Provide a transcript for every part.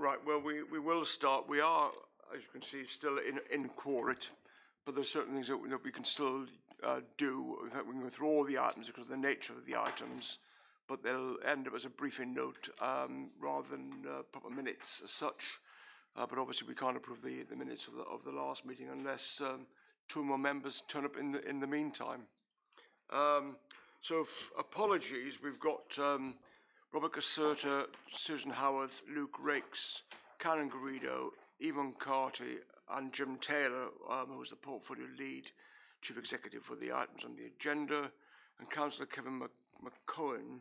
Right, well, we will start. We are, as you can see, still in quorum, but there's certain things that we can still do. In fact, we can go through all the items because of the nature of the items, but they'll end up as a briefing note rather than proper minutes as such. But obviously, we can't approve the minutes of the last meeting unless two more members turn up in the meantime. So apologies, we've got Robert Caserta, Susan Howarth, Luke Rakes, Karen Garrido, Yvonne Carty and Jim Taylor, who's the portfolio lead chief executive for the items on the agenda, and Councillor Kevin McCohen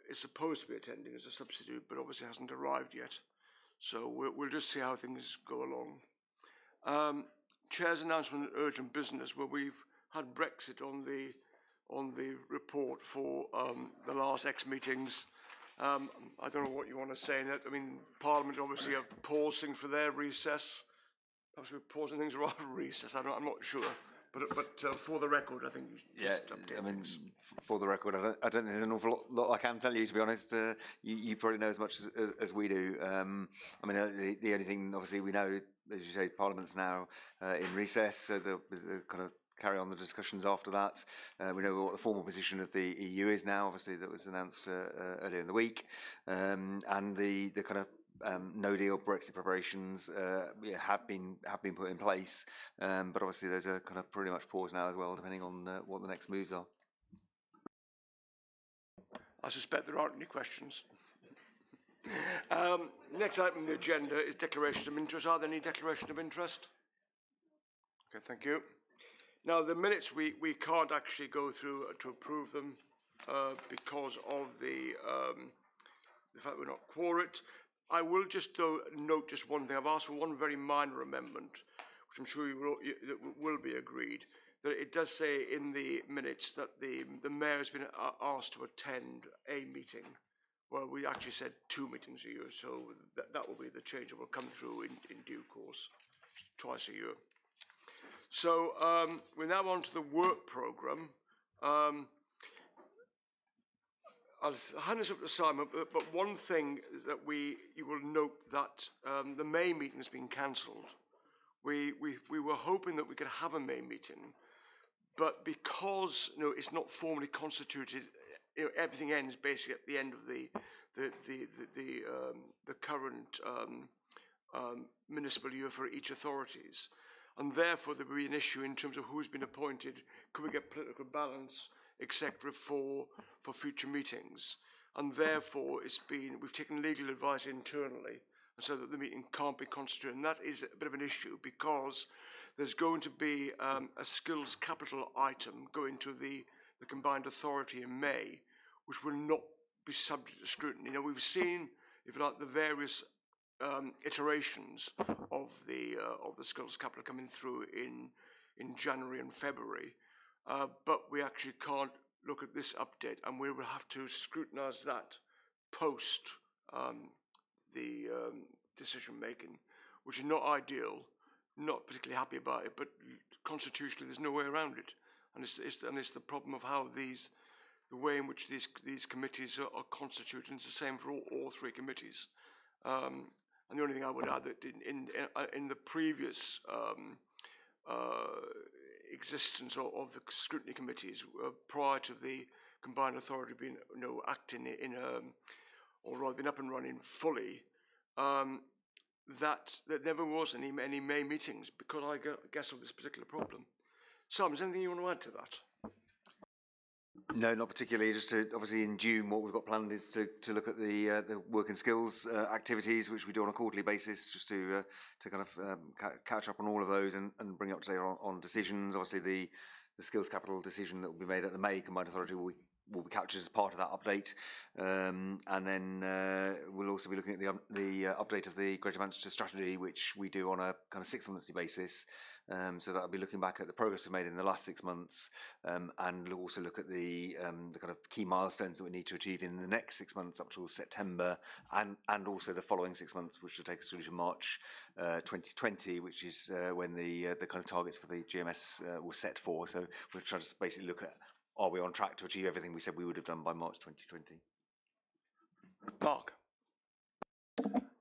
is supposed to be attending as a substitute, but obviously hasn't arrived yet. So we'll just see how things go along. Chair's announcement of urgent business, where we've had Brexit on the report for the last X meetings. I don't know what you want to say in it. I mean, Parliament obviously have pausing for their recess. Perhaps we're pausing things rather than recess. I'm not sure. But for the record, I think you should just update things. For the record, I don't think there's an awful lot I can tell you, to be honest. You probably know as much as we do. I mean, the only thing, obviously, we know, as you say, Parliament's now in recess, so they'll kind of carry on the discussions after that. We know what the formal position of the EU is now, obviously, that was announced earlier in the week. And the kind of no deal Brexit preparations have been put in place, but obviously there's a kind of pretty much pause now as well, depending on what the next moves are. I suspect there aren't any questions. Next item on the agenda is declarations of interest. Are there any declarations of interest? Okay, thank you. Now the minutes we can't actually go through to approve them because of the fact we're not quorate. I will just note just one thing. I've asked for one very minor amendment, which I'm sure will be agreed. That it does say in the minutes that the mayor has been asked to attend a meeting. Well, we actually said 2 meetings a year, so that will be the change that will come through in due course, twice a year. So we're now on to the work programme. I'll hand this up to Simon, but one thing is that you will note that the May meeting has been cancelled. We were hoping that we could have a May meeting, but because it's not formally constituted, everything ends basically at the end of the current municipal year for each authorities, and therefore there will be an issue in terms of who's been appointed. Could we get political balance, etc., for future meetings? And therefore we've taken legal advice internally, and so that the meeting can't be constituted. And that is a bit of an issue because there's going to be a skills capital item going to the combined authority in May, which will not be subject to scrutiny. Now we've seen, if you like, the various iterations of the skills capital coming through in January and February. But we actually can't look at this update, and we will have to scrutinise that post the decision making, which is not ideal, not particularly happy about it, but constitutionally there's no way around it, and it's the problem of how the way in which these committees are constituted. And it's the same for all 3 committees. And the only thing I would add that in the previous existence of the scrutiny committees prior to the combined authority being acting or rather been up and running fully, that there never was any May meetings because I guess of this particular problem. Simon, is there anything you want to add to that? No, not particularly. Just to, obviously in June, what we've got planned is to look at the work and skills activities, which we do on a quarterly basis, just to kind of catch up on all of those and bring up to date on decisions. Obviously, the skills capital decision that will be made at the May Combined Authority will be captured as part of that update, and then we'll also be looking at the update of the Greater Manchester Strategy, which we do on a kind of 6-monthly basis. So that'll be looking back at the progress we've made in the last 6 months, and we'll also look at the kind of key milestones that we need to achieve in the next 6 months up till September, and also the following 6 months, which will take us through to March 2020, which is when the kind of targets for the GMS were set for. So we'll try to basically look at, are we on track to achieve everything we said we would have done by March 2020? Mark.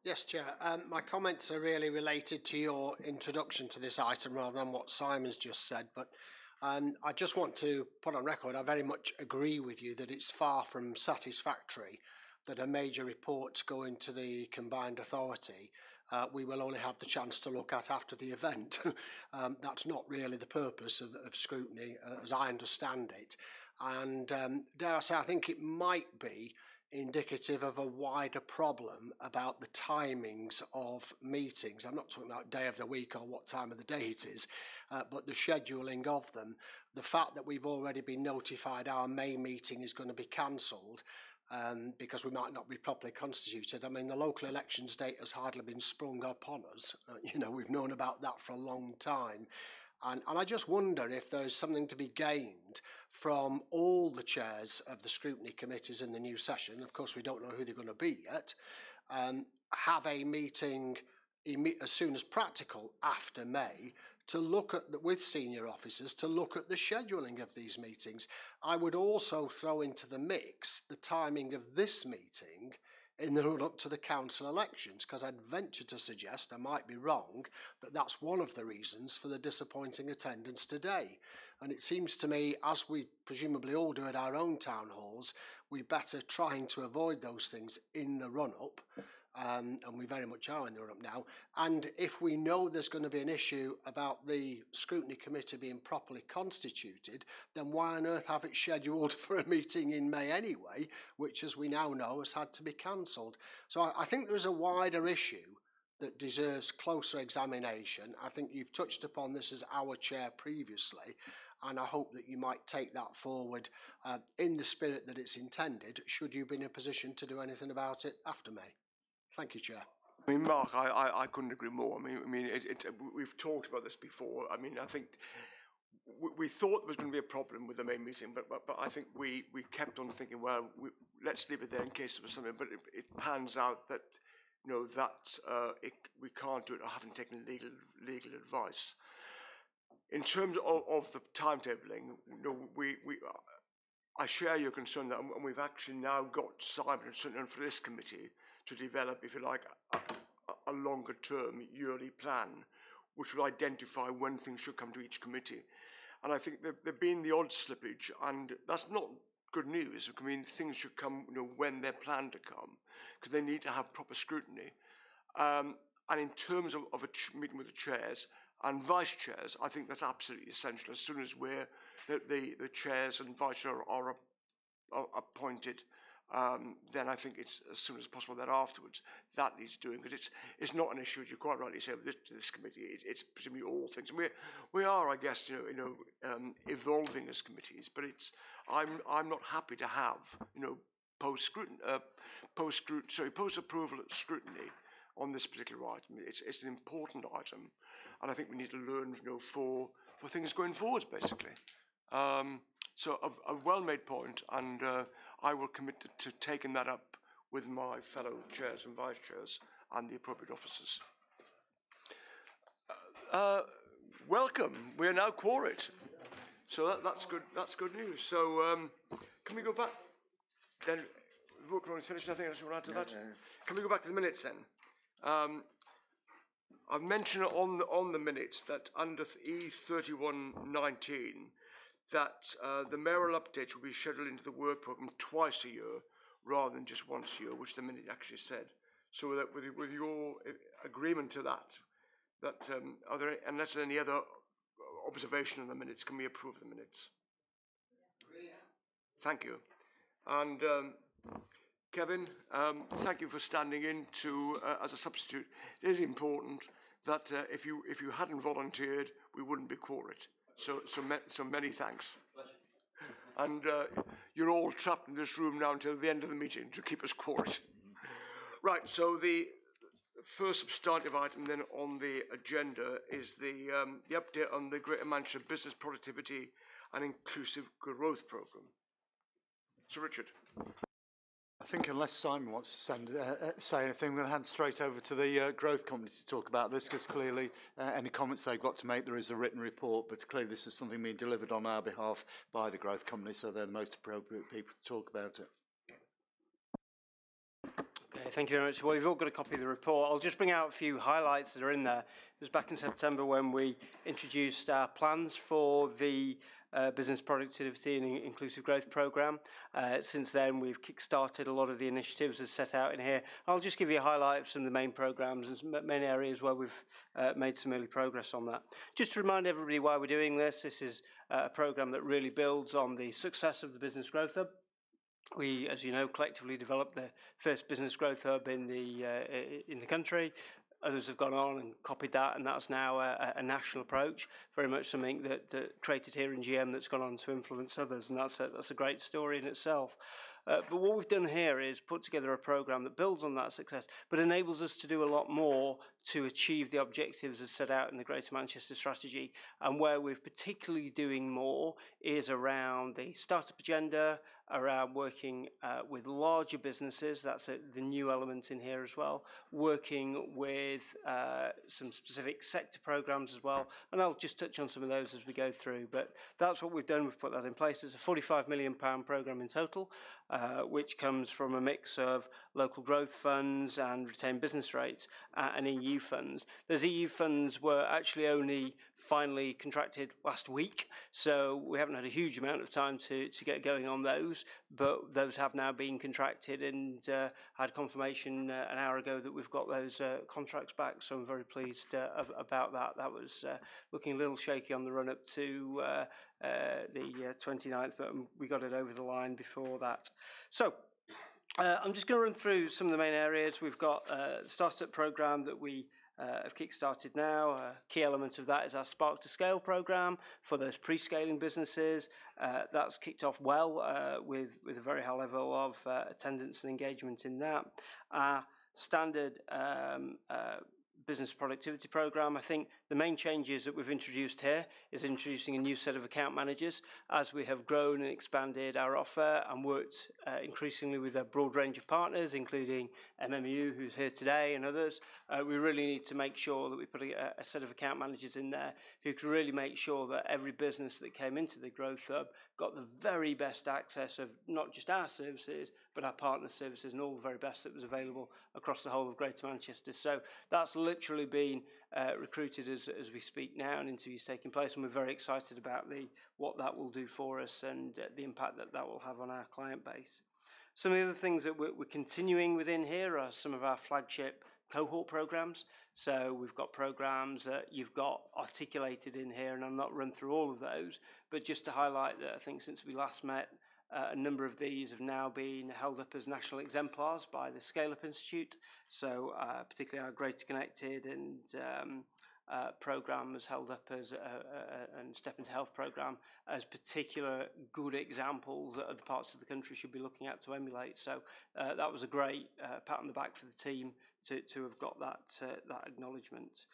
Yes, Chair. My comments are really related to your introduction to this item rather than what Simon's just said. But I just want to put on record, I very much agree with you that it's far from satisfactory that a major report going to the combined authority we will only have the chance to look at after the event. That's not really the purpose of scrutiny, as I understand it. And dare I say, I think it might be indicative of a wider problem about the timings of meetings. I'm not talking about day of the week or what time of the day it is, but the scheduling of them. The fact that we've already been notified our May meeting is going to be cancelled because we might not be properly constituted. I mean, the local elections date has hardly been sprung upon us. We've known about that for a long time. And I just wonder if there's something to be gained from all the chairs of the scrutiny committees in the new session. Of course, we don't know who they're going to be yet. Have a meeting as soon as practical after May to look at with senior officers to look at the scheduling of these meetings. I would also throw into the mix the timing of this meeting in the run up to the council elections, because I'd venture to suggest, I might be wrong, that that's one of the reasons for the disappointing attendance today. And it seems to me, as we presumably all do at our own town halls, we're better trying to avoid those things in the run up. And we very much are in the run-up now. And if we know there's going to be an issue about the scrutiny committee being properly constituted, then why on earth have it scheduled for a meeting in May anyway, which, as we now know, has had to be cancelled? So I think there's a wider issue that deserves closer examination. I think you've touched upon this as our chair previously, and I hope that you might take that forward in the spirit that it's intended, should you be in a position to do anything about it after May. Thank you, Chair. I mean, Mark, I couldn't agree more. We've talked about this before. I mean, I think we thought there was going to be a problem with the main meeting, but I think we kept on thinking, well, let's leave it there in case there was something. But it pans out that we can't do it. I haven't taken legal advice. In terms of the timetabling, I share your concern that, and we've actually now got Simon and for this committee to develop, if you like, a longer term yearly plan, which will identify when things should come to each committee. And I think there've been the odd slippage, and that's not good news. I mean, things should come when they're planned to come, because they need to have proper scrutiny. And in terms of a meeting with the chairs and vice chairs, I think that's absolutely essential. As soon as the chairs and vice chairs are appointed, then I think it's as soon as possible that afterwards that needs doing, because it's not an issue, as you quite rightly say, with this committee. It's presumably all things. And we are, I guess, evolving as committees, but I'm not happy to have post approval scrutiny on this particular item. It's an important item, and I think we need to learn for things going forwards, basically. So a well-made point, and I will commit to taking that up with my fellow chairs and vice chairs and the appropriate officers. Welcome. We are now quorate. So that's good. That's good news. So can we go back? Then work on finished. Nothing else you want to add to that? Can we go back to the minutes then? I've mentioned on the minutes that under E3119 that the mayoral updates will be scheduled into the work programme twice a year rather than just once a year, which the minute actually said. So that with your agreement to that are there, unless there are any other observation on the minutes, can we approve the minutes? Thank you. And Kevin, thank you for standing in as a substitute. It is important that if you hadn't volunteered, we wouldn't be quorate. So many thanks. Pleasure. And you're all trapped in this room now until the end of the meeting to keep us quorate. Right, so the first substantive item then on the agenda is the update on the Greater Manchester Business Productivity and Inclusive Growth Programme. So Richard. I think unless Simon wants to say anything, I'm going to hand straight over to the Growth Company to talk about this, because clearly any comments they've got to make, there is a written report, but clearly this is something being delivered on our behalf by the Growth Company, so they're the most appropriate people to talk about it. Okay, Thank you very much. Well, you've all got a copy of the report. I'll just bring out a few highlights that are in there. It was back in September when we introduced our plans for the Business Productivity and Inclusive Growth Programme. Since then, we've kick-started a lot of the initiatives as set out in here. I'll just give you a highlight of some of the main programmes and some main areas where we've made some early progress on that. Just to remind everybody why we're doing this is a programme that really builds on the success of the Business Growth Hub. We, as you know, collectively developed the first business growth hub in the country. Others have gone on and copied that, and that's now a national approach, very much something that created here in GM that's gone on to influence others, and that's a great story in itself. But what we've done here is put together a programme that builds on that success, but enables us to do a lot more to achieve the objectives as set out in the Greater Manchester Strategy. And where we're particularly doing more is around the startup agenda, around working with larger businesses. That's the new element in here as well. Working with some specific sector programmes as well. And I'll just touch on some of those as we go through. But that's what we've done. We've put that in place. It's a £45 million programme in total, which comes from a mix of local growth funds and retained business rates and EU funds. Those EU funds were actually only finally contracted last week, so we haven't had a huge amount of time to get going on those, but those have now been contracted, and had confirmation an hour ago that we've got those contracts back, so I'm very pleased about that. That was looking a little shaky on the run up to the 29th, but we got it over the line before that. So I'm just going to run through some of the main areas. We've got the startup programme that we have kick-started now. A key element of that is our Spark to Scale programme for those pre-scaling businesses. That's kicked off well with a very high level of attendance and engagement in that. Our standard business productivity programme, I think the main changes that we've introduced here is introducing a new set of account managers as we have grown and expanded our offer and worked increasingly with a broad range of partners, including MMU, who's here today, and others. We really need to make sure that we put a set of account managers in there who can really make sure that every business that came into the Growth Hub got the very best access of not just our services, but our partner services and all the very best that was available across the whole of Greater Manchester. So that's literally been recruited as we speak now, and interviews taking place, and we're very excited about what that will do for us and the impact that will have on our client base. Some of the other things that we're continuing within here are some of our flagship cohort programs. So we've got programs that you've got articulated in here, and I'll not run through all of those, but just to highlight that I think since we last met, a number of these have now been held up as national exemplars by the Scale Up Institute. So particularly our Greater Connected and programme was held up as and Step Into Health programme as particular good examples that other parts of the country should be looking at to emulate. So that was a great pat on the back for the team to have got that acknowledgement.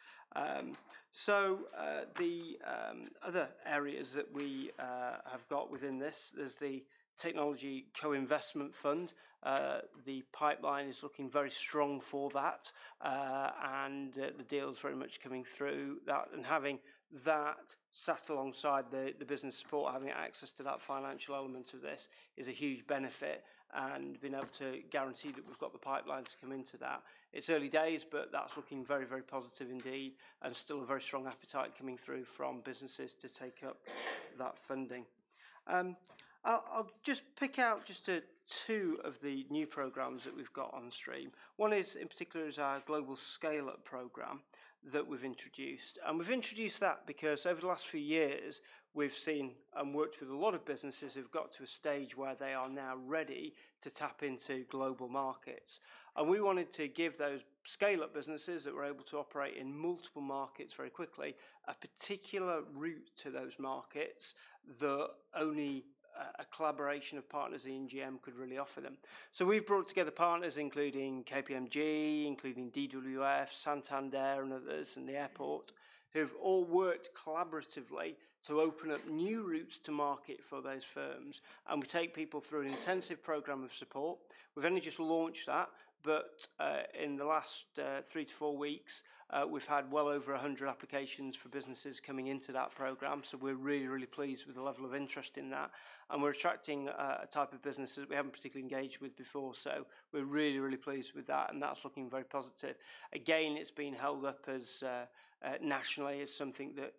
The other areas that we have got within this, there's the Technology Co-Investment Fund. The pipeline is looking very strong for that, and the deal's very much coming through that, and having that sat alongside the business support, having access to that financial element of this is a huge benefit, and being able to guarantee that we've got the pipeline to come into that. It's early days, but that's looking very, very positive indeed, and still a very strong appetite coming through from businesses to take up that funding. I'll just pick out just two of the new programmes that we've got on stream. One is, in particular, is our Global Scale-Up programme that we've introduced. And we've introduced that because over the last few years, we've seen and worked with a lot of businesses who've got to a stage where they are now ready to tap into global markets. And we wanted to give those scale-up businesses that were able to operate in multiple markets very quickly a particular route to those markets that only a collaboration of partners in GM could really offer them. So we've brought together partners including KPMG, including DWF, Santander and others, and the airport, who've all worked collaboratively to open up new routes to market for those firms. And we take people through an intensive programme of support. We've only just launched that, but in the last 3 to 4 weeks, We've had well over 100 applications for businesses coming into that programme, so we're really, really pleased with the level of interest in that. And we're attracting a type of business that we haven't particularly engaged with before, so we're really, really pleased with that, and that's looking very positive. Again, it's been held up as nationally as something that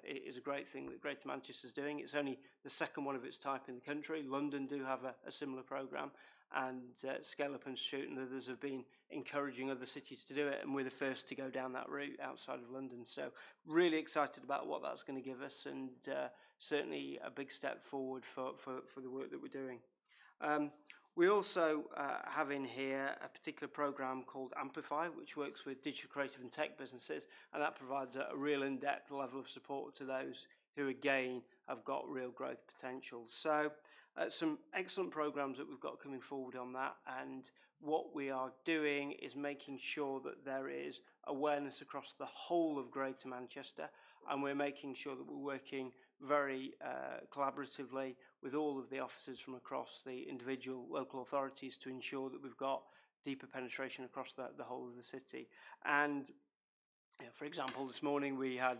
it is a great thing that Greater Manchester is doing. It's only the second one of its type in the country. London do have a similar programme, and Scale Up Institute and others have been encouraging other cities to do it, and we're the first to go down that route outside of London. So really excited about what that's going to give us, and certainly a big step forward for the work that we're doing. We also have in here a particular programme called Amplify, which works with digital, creative and tech businesses, and that provides a real in-depth level of support to those who, again, have got real growth potential. So some excellent programmes that we've got coming forward on that, and what we are doing is making sure that there is awareness across the whole of Greater Manchester, and we're making sure that we're working very collaboratively with all of the officers from across the individual local authorities to ensure that we've got deeper penetration across the whole of the city. And for example, this morning we had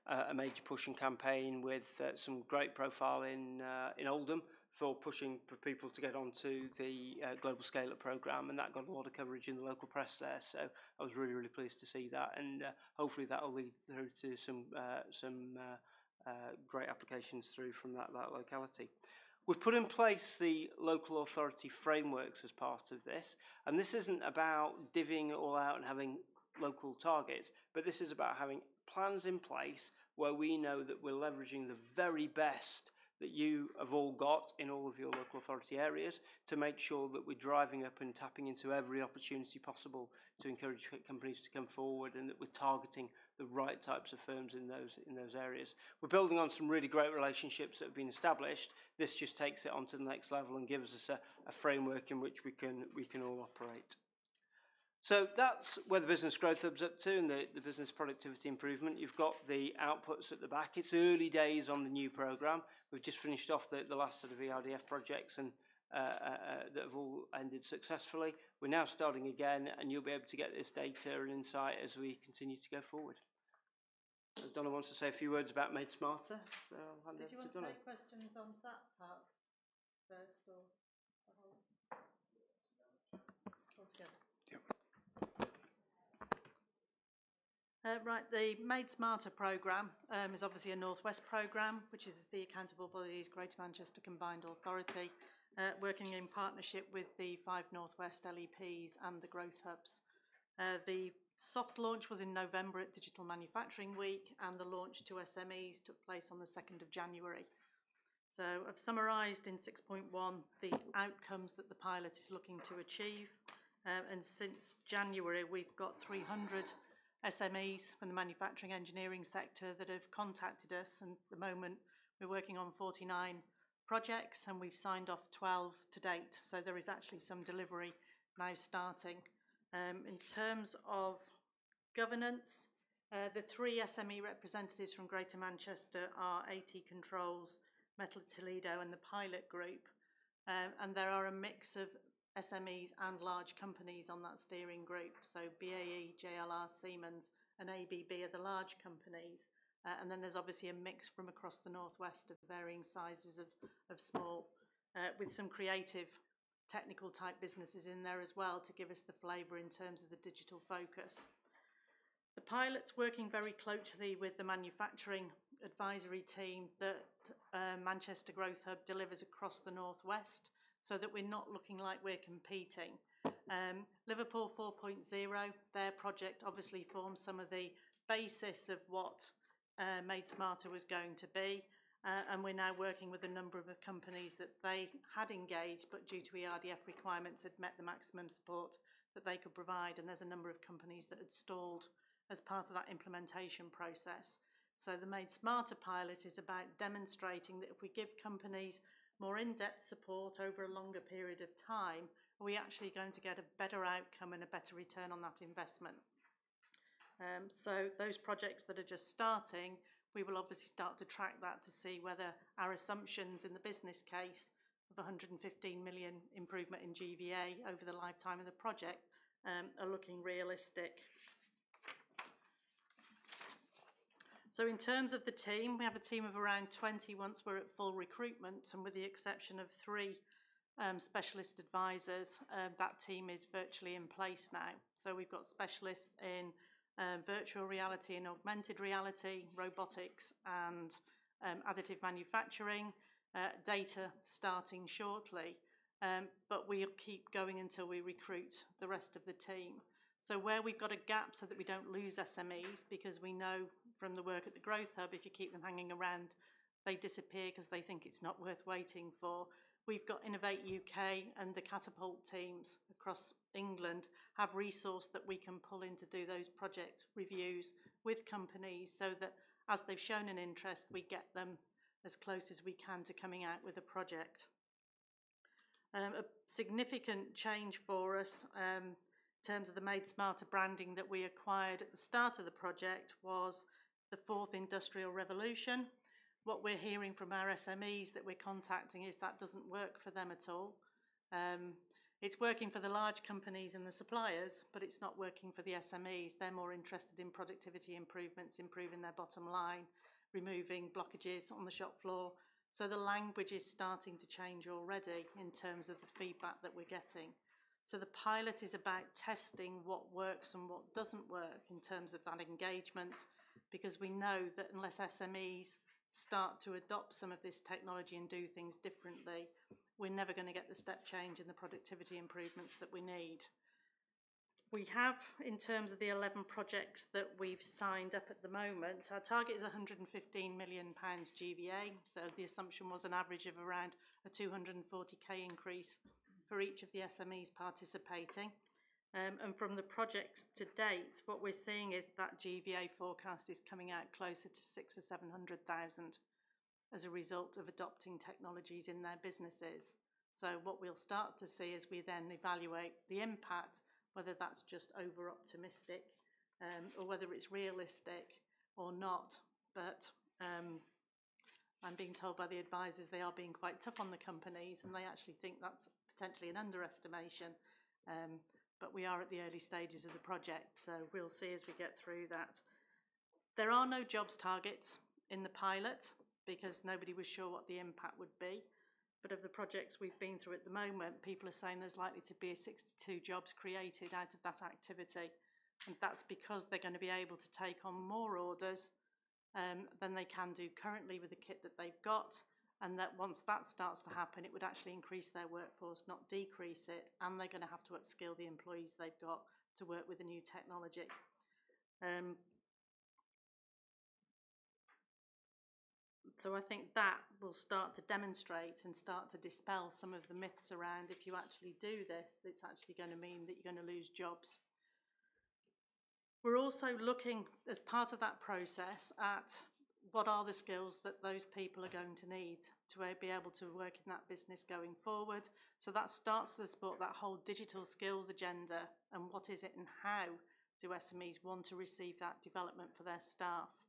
a major pushing campaign with some great profile in Oldham for pushing for people to get onto the Global Scale Up programme, and that got a lot of coverage in the local press there. So I was really, really pleased to see that, and hopefully that will lead through to some great applications through from that locality. We've put in place the local authority frameworks as part of this, and this isn't about divvying it all out and having local targets, but this is about having plans in place where we know that we're leveraging the very best that you have all got in all of your local authority areas to make sure that we're driving up and tapping into every opportunity possible to encourage companies to come forward, and that we're targeting the right types of firms in those areas. We're building on some really great relationships that have been established. This just takes it on to the next level and gives us a framework in which we can all operate. So that's where the Business Growth Hub's up to, and the business productivity improvement. You've got the outputs at the back. It's early days on the new programme. We've just finished off the last set of ERDF projects and that have all ended successfully. We're now starting again, and you'll be able to get this data and insight as we continue to go forward. Donna wants to say a few words about Made Smarter. So I'll hand Did you want to Donna. take questions on that part first, or the whole? Altogether. Right, the Made Smarter programme is obviously a North West programme, which is the accountable body's Greater Manchester Combined Authority, working in partnership with the 5 North West LEPs and the Growth Hubs. The soft launch was in November at Digital Manufacturing Week, and the launch to SMEs took place on the 2nd of January. So I've summarised in 6.1 the outcomes that the pilot is looking to achieve, and since January we've got 300 SMEs from the manufacturing engineering sector that have contacted us, and at the moment we're working on 49 projects and we've signed off 12 to date, so there is actually some delivery now starting. In terms of governance, the 3 SME representatives from Greater Manchester are AT Controls, Metal Toledo and the Pilot Group, and there are a mix of SMEs and large companies on that steering group. So BAE, JLR, Siemens and ABB are the large companies, and then there's obviously a mix from across the Northwest of varying sizes of small, with some creative technical type businesses in there as well to give us the flavour in terms of the digital focus. The pilot's working very closely with the manufacturing advisory team that Manchester Growth Hub delivers across the Northwest, so that we're not looking like we're competing. Liverpool 4.0, their project obviously forms some of the basis of what Made Smarter was going to be, and we're now working with a number of companies that they had engaged, but due to ERDF requirements had met the maximum support that they could provide, and there's a number of companies that had stalled as part of that implementation process. So the Made Smarter pilot is about demonstrating that if we give companies more in-depth support over a longer period of time, are we actually going to get a better outcome and a better return on that investment? So those projects that are just starting, we will obviously start to track that to see whether our assumptions in the business case of 115 million improvement in GVA over the lifetime of the project are looking realistic. So in terms of the team, we have a team of around 20 once we're at full recruitment, and with the exception of 3 specialist advisors, that team is virtually in place now. So we've got specialists in virtual reality and augmented reality, robotics and additive manufacturing, data starting shortly, but we'll keep going until we recruit the rest of the team. So where we've got a gap so that we don't lose SMEs, because we know from the work at the Growth Hub, if you keep them hanging around, they disappear because they think it's not worth waiting for. We've got Innovate UK and the Catapult teams across England have resource that we can pull in to do those project reviews with companies, so that as they've shown an interest, we get them as close as we can to coming out with a project. A significant change for us in terms of the Made Smarter branding that we acquired at the start of the project was the 4th Industrial Revolution. What we're hearing from our SMEs that we're contacting is that doesn't work for them at all. It's working for the large companies and the suppliers, but it's not working for the SMEs. They're more interested in productivity improvements, improving their bottom line, removing blockages on the shop floor. So the language is starting to change already in terms of the feedback that we're getting. So the pilot is about testing what works and what doesn't work in terms of that engagement, because we know that unless SMEs start to adopt some of this technology and do things differently, we're never going to get the step change in the productivity improvements that we need. We have, in terms of the 11 projects that we've signed up at the moment, our target is £115 million GVA, so the assumption was an average of around a 240k increase for each of the SMEs participating. And from the projects to date, what we're seeing is that GVA forecast is coming out closer to 600,000 or 700,000 as a result of adopting technologies in their businesses. So what we'll start to see is we then evaluate the impact, whether that's just over-optimistic or whether it's realistic or not. But I'm being told by the advisors they are being quite tough on the companies, and they actually think that's potentially an underestimation. But we are at the early stages of the project, so we'll see as we get through that. There are no jobs targets in the pilot because nobody was sure what the impact would be. But of the projects we've been through at the moment, people are saying there's likely to be 62 jobs created out of that activity. And that's because they're going to be able to take on more orders than they can do currently with the kit that they've got. And that once that starts to happen, it would actually increase their workforce, not decrease it. And they're going to have to upskill the employees they've got to work with the new technology. So I think that will start to demonstrate and start to dispel some of the myths around if you actually do this, it's actually going to mean that you're going to lose jobs. We're also looking, as part of that process, at what are the skills that those people are going to need to be able to work in that business going forward. So that starts to support that whole digital skills agenda, and what is it and how do SMEs want to receive that development for their staff.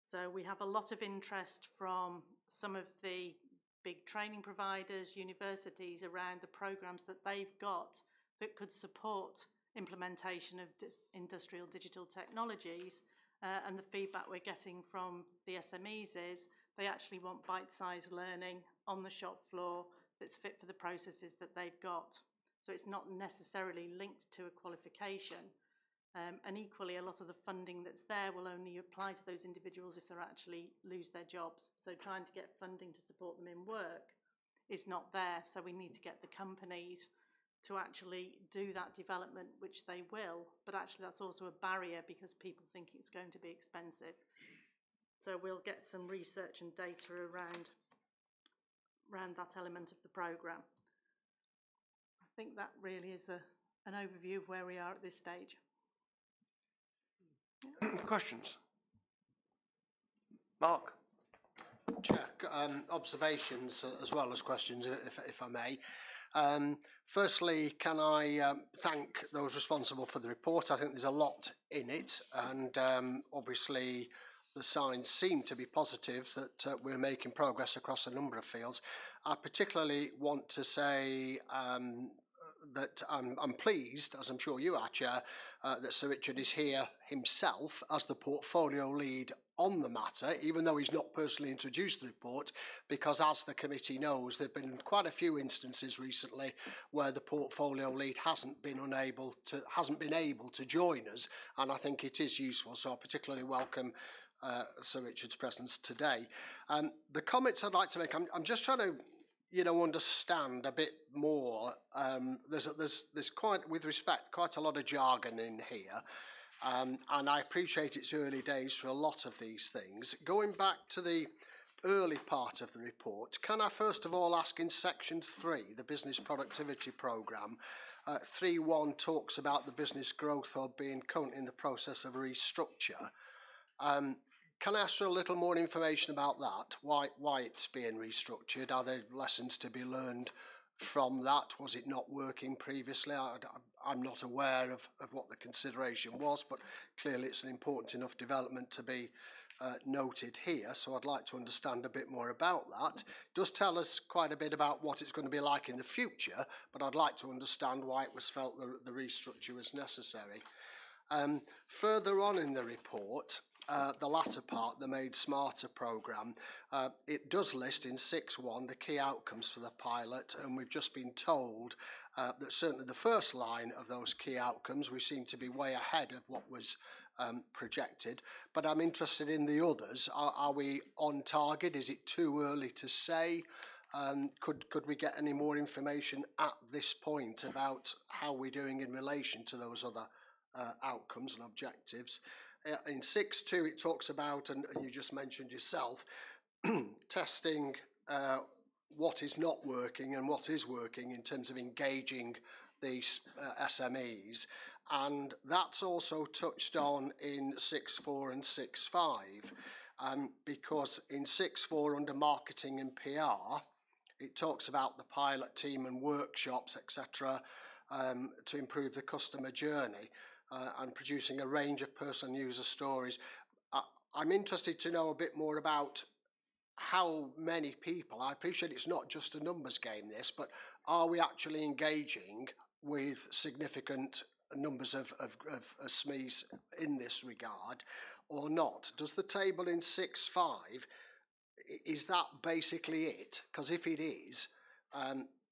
So we have a lot of interest from some of the big training providers, universities around the programs that they've got that could support implementation of industrial digital technologies. And the feedback we're getting from the SMEs is they actually want bite-sized learning on the shop floor that's fit for the processes that they've got. So it's not necessarily linked to a qualification. And equally, a lot of the funding that's there will only apply to those individuals if they actually lose their jobs. So trying to get funding to support them in work is not there. So we need to get the companies to actually do that development, which they will. But actually, that's also a barrier because people think it's going to be expensive. So we'll get some research and data around that element of the programme. I think that really is an overview of where we are at this stage. Questions? Mark? Chair, observations as well as questions, if I may. Firstly, can I thank those responsible for the report? I think there's a lot in it, and obviously the signs seem to be positive that we're making progress across a number of fields. I particularly want to say that I'm pleased, as I'm sure you are, Chair, that Sir Richard is here himself as the portfolio lead on the matter, even though he's not personally introduced the report, because as the committee knows, there have been quite a few instances recently where the portfolio lead hasn't been able to join us, and I think it is useful. So I particularly welcome Sir Richard's presence today. The comments I'd like to make, I'm just trying to understand a bit more. There's quite, with respect, quite a lot of jargon in here. And I appreciate it's early days for a lot of these things. Going back to the early part of the report, can I first of all ask in section 3, the Business Productivity Programme, 3.1 talks about the Business Growth Hub being currently in the process of restructure. Can I ask for a little more information about that? Why it's being restructured? Are there lessons to be learned from that? Was it not working previously? I'm not aware of what the consideration was, but clearly it's an important enough development to be noted here. So I'd like to understand a bit more about that. It does tell us quite a bit about what it's going to be like in the future, but I'd like to understand why it was felt the restructure was necessary. Further on in the report, the latter part, the Made Smarter programme, it does list in 6.1 the key outcomes for the pilot, and we've just been told that certainly the first line of those key outcomes, we seem to be way ahead of what was projected, but I'm interested in the others. Are we on target? Is it too early to say? Could we get any more information at this point about how we're doing in relation to those other outcomes and objectives? In 6.2 it talks about, and you just mentioned yourself, testing what is not working and what is working in terms of engaging these SMEs, and that's also touched on in 6.4 and 6.5, because in 6.4 under marketing and PR it talks about the pilot team and workshops, etc., to improve the customer journey. And producing a range of personal user stories. I'm interested to know a bit more about how many people, I appreciate it's not just a numbers game this, but are we actually engaging with significant numbers of SMEs in this regard or not? Does the table in 6.5, is that basically it? Because if it is,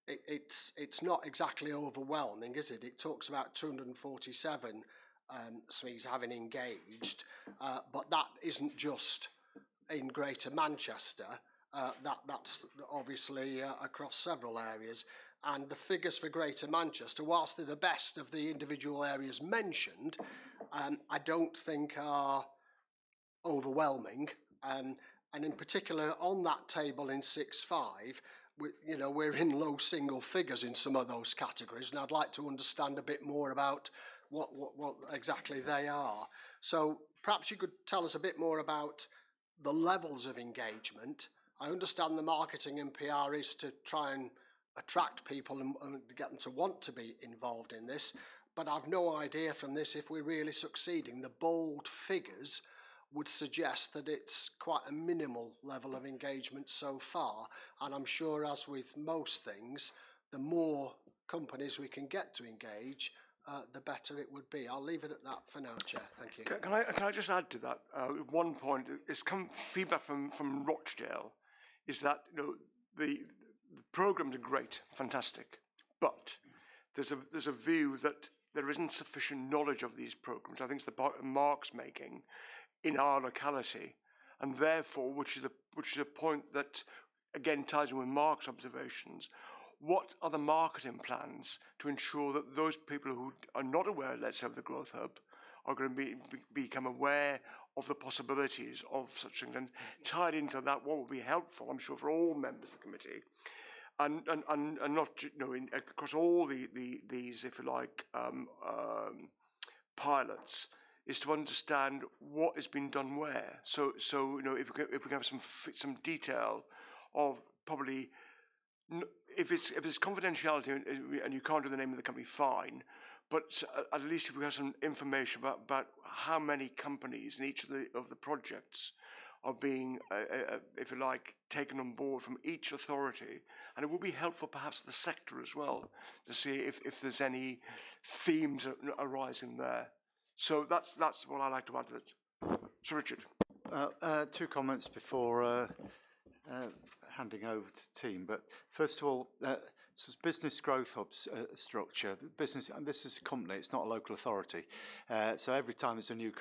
it's not exactly overwhelming, is it? It talks about 247 SMEs having engaged, but that isn't just in Greater Manchester. That's obviously across several areas. And the figures for Greater Manchester, whilst they're the best of the individual areas mentioned, I don't think are overwhelming. And in particular, on that table in 6.5, we're in low single figures in some of those categories, and I'd like to understand a bit more about what exactly they are. So perhaps you could tell us a bit more about the levels of engagement. I understand the marketing and PR is to try and attract people and get them to want to be involved in this, but I've no idea from this if we're really succeeding. The bold figures would suggest that it's quite a minimal level of engagement so far, and I'm sure, as with most things, the more companies we can get to engage, the better it would be. I'll leave it at that for now, Chair. Thank you. Can I just add to that? One point, it's come feedback from Rochdale, is that the programmes are great, fantastic, but there's a view that there isn't sufficient knowledge of these programmes. I think it's the point Mark's making in our locality, and therefore, which is a point that again ties in with Mark's observations. What are the marketing plans to ensure that those people who are not aware, let's say, of the Growth Hub, are going to become aware of the possibilities of such things? And tied into that, what would be helpful, I'm sure, for all members of the committee, and not across all these, if you like, pilots, is to understand what has been done where. So if we can have some detail of probably, if it's confidentiality and you can't do the name of the company, fine, but at least if we have some information about how many companies in each of the projects are being, if you like, taken on board from each authority. And it will be helpful perhaps the sector as well to see if there's any themes arising there. So that's what I like to add to it. Sir Richard. Two comments before handing over to the team. But first of all, so business growth hubs structure. Business, and this is a company; it's not a local authority. So every time there's a new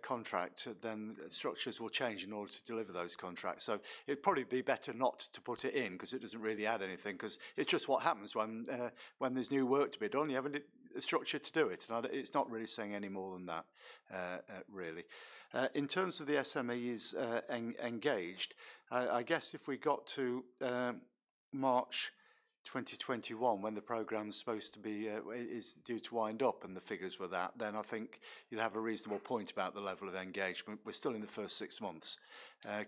contract, then structures will change in order to deliver those contracts. So it'd probably be better not to put it in because it doesn't really add anything. Because it's just what happens when there's new work to be done. You have a structure to do it, and it's not really saying any more than that, really. In terms of the SMEs engaged, I guess if we got to March 2021, when the programme's supposed to be is due to wind up, and the figures were that, then I think you'd have a reasonable point about the level of engagement. We're still in the first 6 months.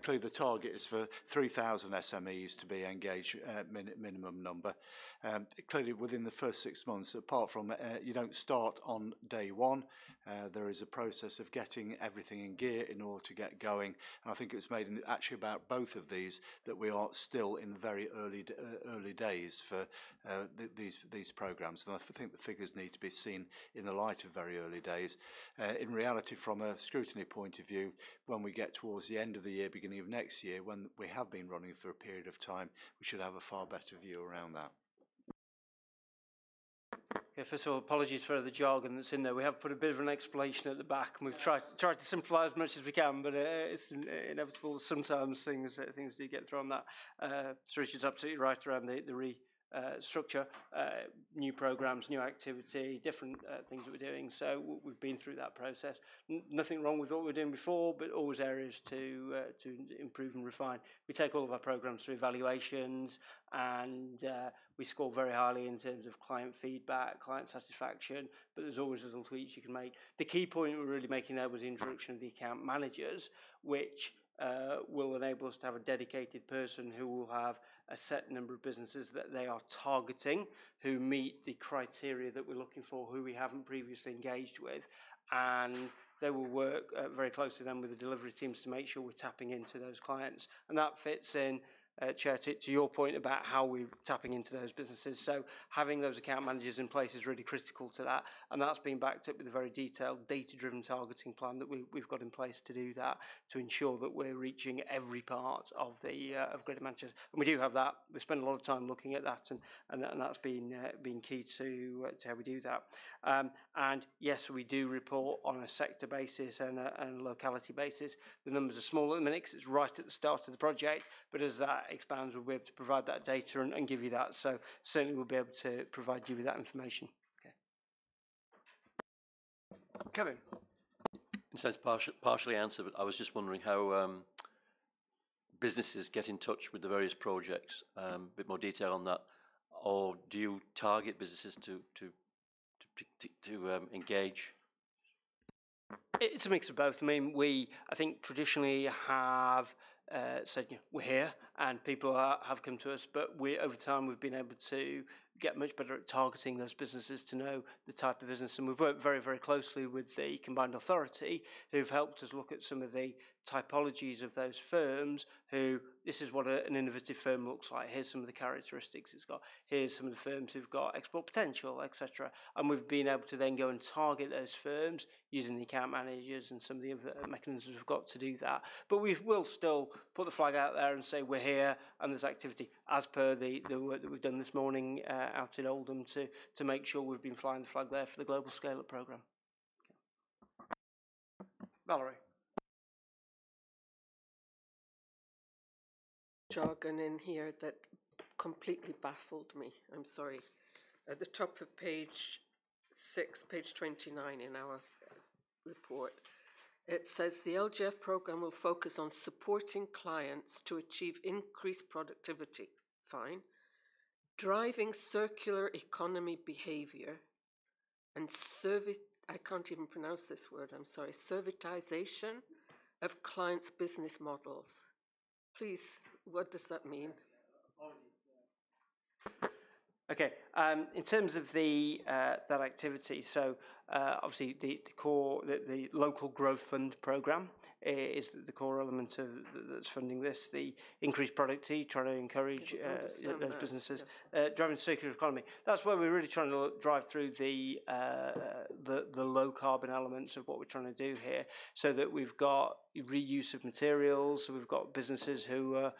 Clearly, the target is for 3,000 SMEs to be engaged, minimum number. Clearly, within the first 6 months, apart from you don't start on day one, there is a process of getting everything in gear in order to get going. And I think it was made actually about both of these that we are still in the very early days for these programmes. And I think the figures need to be seen in the light of very early days. In reality, from a scrutiny point of view, when we get towards the end of the year, beginning of next year, when we have been running for a period of time, we should have a far better view around that. Yeah, first of all, apologies for the jargon that's in there. We have put a bit of an explanation at the back, and we've tried to simplify as much as we can, but it's inevitable sometimes things do get thrown that. Sir Richard's absolutely right around the structure, new programmes, new activity, different things that we're doing. So we've been through that process. Nothing wrong with what we were doing before, but always areas to improve and refine. We take all of our programmes through evaluations, and we score very highly in terms of client feedback, client satisfaction, but there's always little tweaks you can make. The key point we're really making there was the introduction of the account managers, which will enable us to have a dedicated person who will have a set number of businesses that they are targeting, who meet the criteria that we're looking for, who we haven't previously engaged with, and they will work very closely then with the delivery teams to make sure we're tapping into those clients. And that fits in, Chair, to your point about how we're tapping into those businesses. So having those account managers in place is really critical to that, and that's been backed up with a very detailed data-driven targeting plan that we've got in place to do that, to ensure that we're reaching every part of the of Greater Manchester. And we do have that. We spend a lot of time looking at that, and that's been key to how we do that. And yes, we do report on a sector basis and a locality basis. The numbers are small at the minute because it's right at the start of the project, but as that expands, we'll be able to provide that data and give you that. So certainly we'll be able to provide you with that information. Okay. Kevin. In a sense, partially answered, but I was just wondering how businesses get in touch with the various projects. A bit more detail on that, or do you target businesses to engage? It's a mix of both. I mean, I think traditionally have said, we're here, and people have come to us, but over time we've been able to get much better at targeting those businesses to know the type of business, and we've worked very, very closely with the Combined Authority, who've helped us look at some of the typologies of those firms, this is what an innovative firm looks like, here's some of the characteristics it's got, here's some of the firms who've got export potential, etc. And we've been able to then go and target those firms using the account managers and some of the other mechanisms we've got to do that. But we will still put the flag out there and say we're here and there's activity, as per the work that we've done this morning out in Oldham to make sure we've been flying the flag there for the Global Scale-Up programme. Valerie. Jargon in here that completely baffled me. I'm sorry. At the top of page 6, page 29 in our report, it says the LGF programme will focus on supporting clients to achieve increased productivity. Fine. Driving circular economy behaviour and I can't even pronounce this word, I'm sorry, servitization of clients' business models. Please, what does that mean? Okay, in terms of the that activity, so obviously the core, the local growth fund programme is the core element of that's funding this. The increased productivity, trying to encourage those businesses, driving circular economy. That's where we're really trying to drive through the low carbon elements of what we're trying to do here, so that we've got reuse of materials. So we've got businesses who are,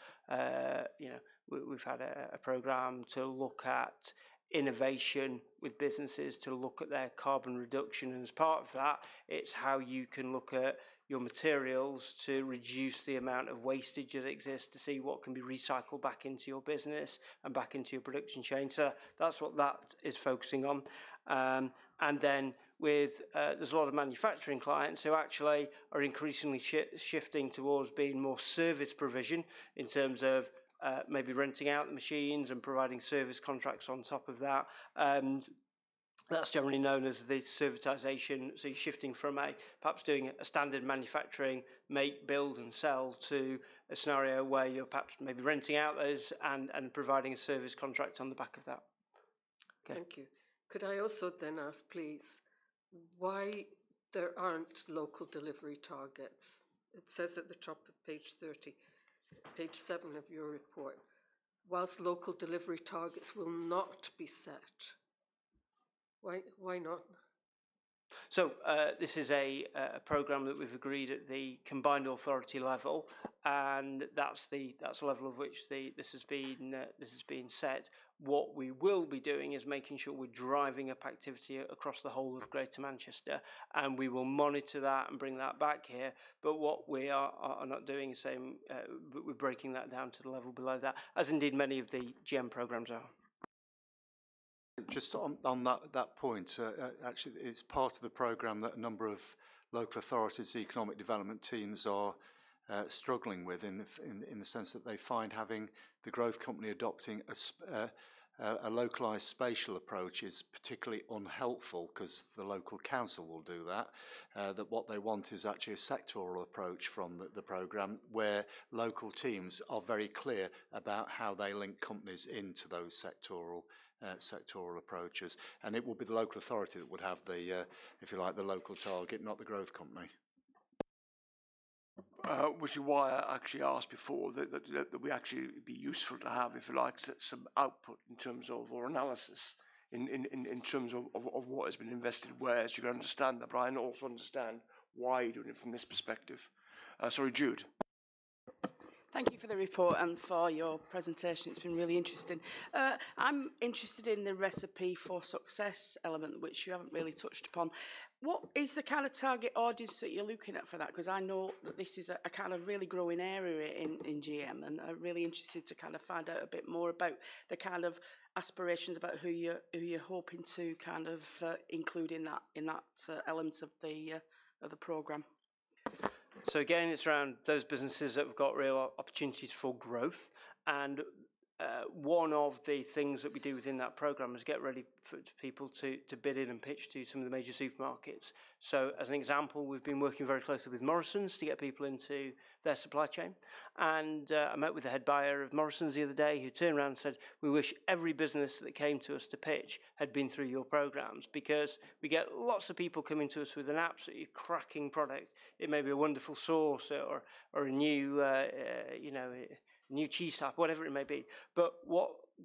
we've had a programme to look at innovation with businesses to look at their carbon reduction, and as part of that, it's how you can look at your materials to reduce the amount of wastage that exists, to see what can be recycled back into your business and back into your production chain. So that's what that is focusing on. And then with there's a lot of manufacturing clients who actually are increasingly shifting towards being more service provision in terms of maybe renting out the machines and providing service contracts on top of that. And that's generally known as the servitization. So you're shifting from perhaps doing a standard manufacturing, make, build and sell, to a scenario where you're perhaps maybe renting out those and providing a service contract on the back of that. Okay. Thank you. Could I also then ask, please, why there aren't local delivery targets? It says at the top of page 30, page 7 of your report, whilst local delivery targets will not be set. Why not? So this is a programme that we've agreed at the combined authority level, and that's the level of which this has been set. What we will be doing is making sure we're driving up activity across the whole of Greater Manchester, and we will monitor that and bring that back here. But what we are not doing is saying we're breaking that down to the level below that, as indeed many of the GM programmes are. Just on that point, actually, it's part of the programme that a number of local authorities, economic development teams are struggling with, in the sense that they find having the growth company adopting a localised spatial approach is particularly unhelpful, because the local council will do that. That what they want is actually a sectoral approach from the programme, where local teams are very clear about how they link companies into those sectoral approaches, and it will be the local authority that would have the, if you like, the local target, not the growth company. Which is why I actually asked before that we actually be useful to have, if you like, some output in terms of, or analysis in terms of what has been invested where, so you can understand that, but I also understand why you're doing it from this perspective. Sorry, Jude. Thank you for the report and for your presentation. It's been really interesting. I'm interested in the recipe for success element, which you haven't really touched upon. What is the kind of target audience that you're looking at for that? Because I know that this is a kind of really growing area in GM, and I'm really interested to kind of find out a bit more about the kind of aspirations about who you're hoping to kind of include in that element of the programme. So again, it's around those businesses that have got real opportunities for growth, and one of the things that we do within that programme is get ready for people to bid in and pitch to some of the major supermarkets. So as an example, we've been working very closely with Morrison's to get people into their supply chain, and I met with the head buyer of Morrison's the other day, who turned around and said, we wish every business that came to us to pitch had been through your programmes, because we get lots of people coming to us with an absolutely cracking product. It may be a wonderful sauce or a new new cheese type, whatever it may be. But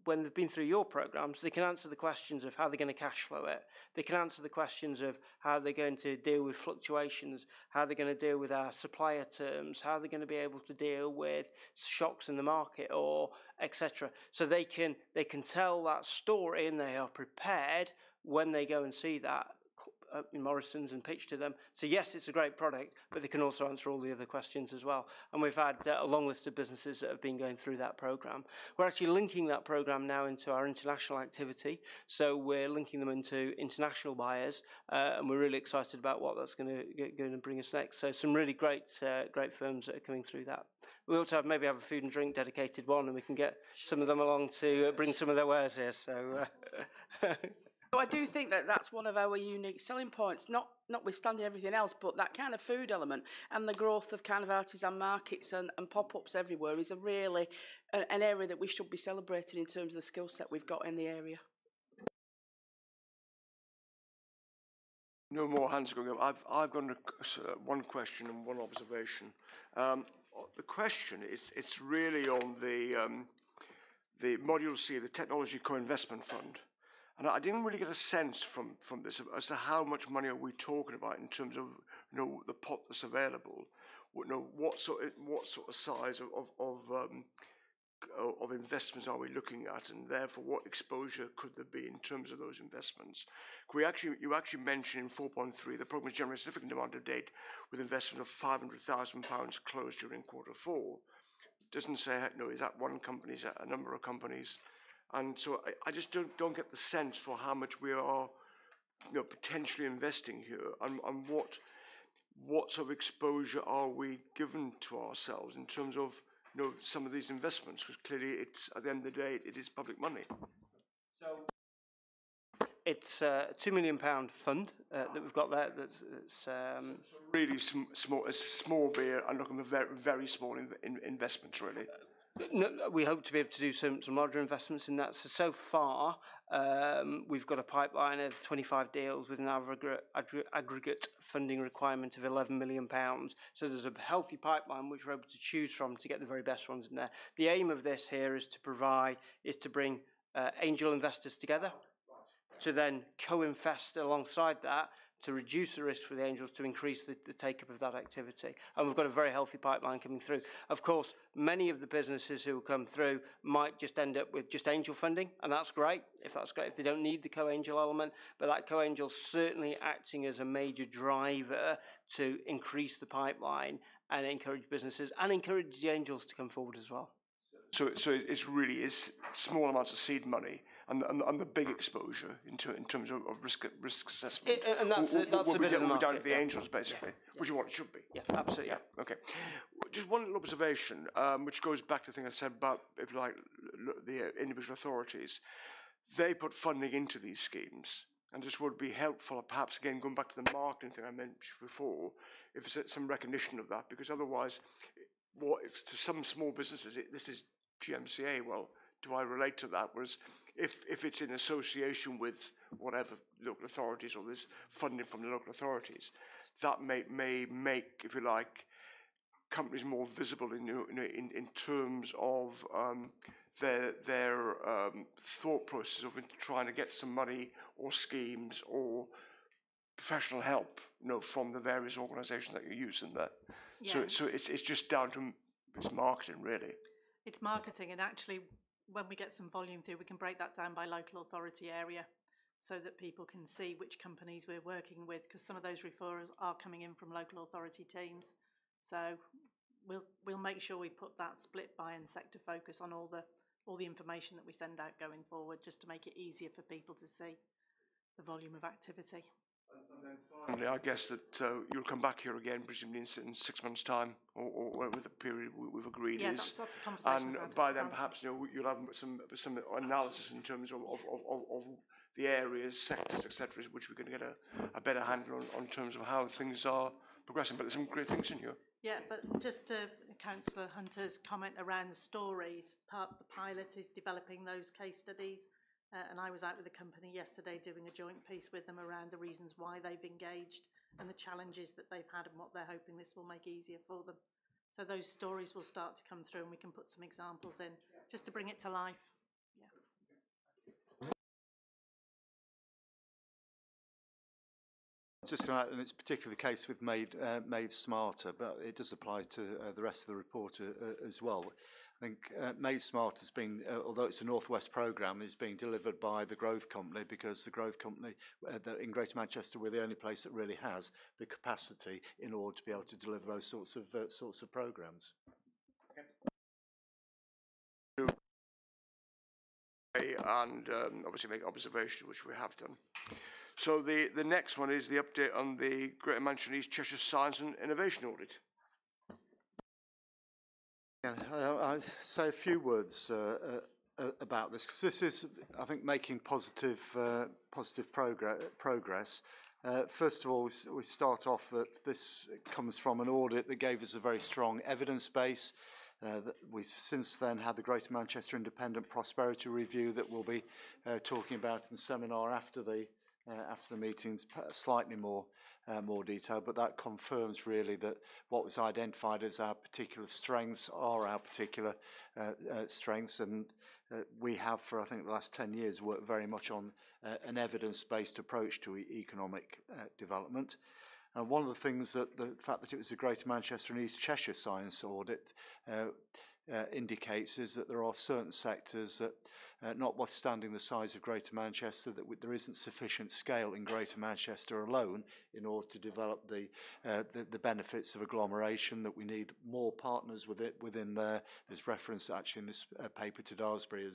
when they've been through your programs, they can answer the questions of how they're going to cash flow it. They can answer the questions of how they're going to deal with fluctuations, how they're going to deal with our supplier terms, how they're going to be able to deal with shocks in the market, or etc. So they can tell that story, and they are prepared when they go and see that in Morrison's and pitch to them. So yes, it's a great product, but they can also answer all the other questions as well. And we've had a long list of businesses that have been going through that programme. We're actually linking that programme now into our international activity. So we're linking them into international buyers, and we're really excited about what that's going to bring us next. So some really great firms that are coming through that. We also maybe have a food and drink dedicated one, and we can get some of them along to bring some of their wares here. So. So I do think that that's one of our unique selling points, notwithstanding everything else, but that kind of food element and the growth of kind of artisan markets and pop-ups everywhere is a really an area that we should be celebrating in terms of the skill set we've got in the area. No more hands going up. I've got one question and one observation. The question is, it's really on the Module C, the Technology Co-Investment Fund. And I didn't really get a sense from this as to how much money are we talking about in terms of, you know, the pot that's available. You know, what sort of size of investments are we looking at, and therefore what exposure could there be in terms of those investments? You actually mentioned in 4.3 the programme has generated a significant amount of data with investment of £500,000 closed during Q4. It doesn't say, no, is that one company, is that a number of companies? And so I just don't get the sense for how much we are, you know, potentially investing here, and what sort of exposure are we given to ourselves in terms of, you know, some of these investments, because clearly it's, at the end of the day, it is public money. So it's a £2 million fund that we've got there. That's really small. It's small beer and looking for very, very small investments, really. No, we hope to be able to do some larger investments in that. So far, we've got a pipeline of 25 deals with an aggregate funding requirement of £11 million. So there's a healthy pipeline which we're able to choose from to get the very best ones in there. The aim of this here is to bring angel investors together, to then co-invest alongside that, to reduce the risk for the angels, to increase the take-up of that activity. And we've got a very healthy pipeline coming through. Of course, many of the businesses who will come through might just end up with just angel funding, and that's great, if they don't need the co-angel element, but that co-angel certainly acting as a major driver to increase the pipeline and encourage businesses and encourage the angels to come forward as well. So it's really is small amounts of seed money and the big exposure in terms of risk assessment. And that's a bit of the market. Down to the angels, basically, which is what it should be. Yeah, absolutely. Yeah, okay. Just one little observation, which goes back to the thing I said about, if you like, the individual authorities. They put funding into these schemes, and this would be helpful, perhaps, again, going back to the marketing thing I mentioned before, if there's some recognition of that, because otherwise, if to some small businesses, this is GMCA, well, do I relate to that? Whereas if it's in association with whatever local authorities or there's funding from the local authorities, that may make, if you like, companies more visible in terms of their thought process of trying to get some money or schemes or professional help, you know, from the various organisations that you're using there. Yeah. So it's just down to it's marketing, really. It's marketing, and actually, when we get some volume through, we can break that down by local authority area so that people can see which companies we're working with, because some of those referrals are coming in from local authority teams. So we'll make sure we put that split by and sector focus on all the information that we send out going forward, just to make it easier for people to see the volume of activity. And then finally, I guess that you'll come back here again, presumably in 6 months' time, or whatever the period we've agreed is. That's the conversation. And by then, perhaps, you know, you'll have some analysis in terms of the areas, sectors, etc., which we can get a better handle on terms of how things are progressing. But there's some great things in here. Yeah, but just to Councillor Hunter's comment around the stories, part of the pilot is developing those case studies. And I was out with the company yesterday doing a joint piece with them around the reasons why they've engaged and the challenges that they've had and what they're hoping this will make easier for them. So those stories will start to come through, and we can put some examples in just to bring it to life. Yeah. Just and it's particularly the case with Made Smarter, but it does apply to the rest of the report as well. I think Made Smart has been, although it's a Northwest programme, is being delivered by the Growth Company, because the Growth Company in Greater Manchester, we're the only place that really has the capacity in order to be able to deliver those sorts of programmes. And obviously make observations, which we have done. So the next one is the update on the Greater Manchester East Cheshire Science and Innovation Audit. Yeah, I'll say a few words about this, because this is, I think, making positive progress. First of all, we start off that this comes from an audit that gave us a very strong evidence base. We've since then had the Greater Manchester Independent Prosperity Review that we'll be talking about in the seminar after the after the meetings, slightly more detail, but that confirms really that what was identified as our particular strengths are our particular strengths, and we have for I think the last 10 years worked very much on an evidence-based approach to economic development. And one of the things that the fact that it was the Greater Manchester and East Cheshire Science Audit indicates is that there are certain sectors that, notwithstanding the size of Greater Manchester, that there isn't sufficient scale in Greater Manchester alone in order to develop the benefits of agglomeration, that we need more partners within there. There's reference actually in this paper to Daresbury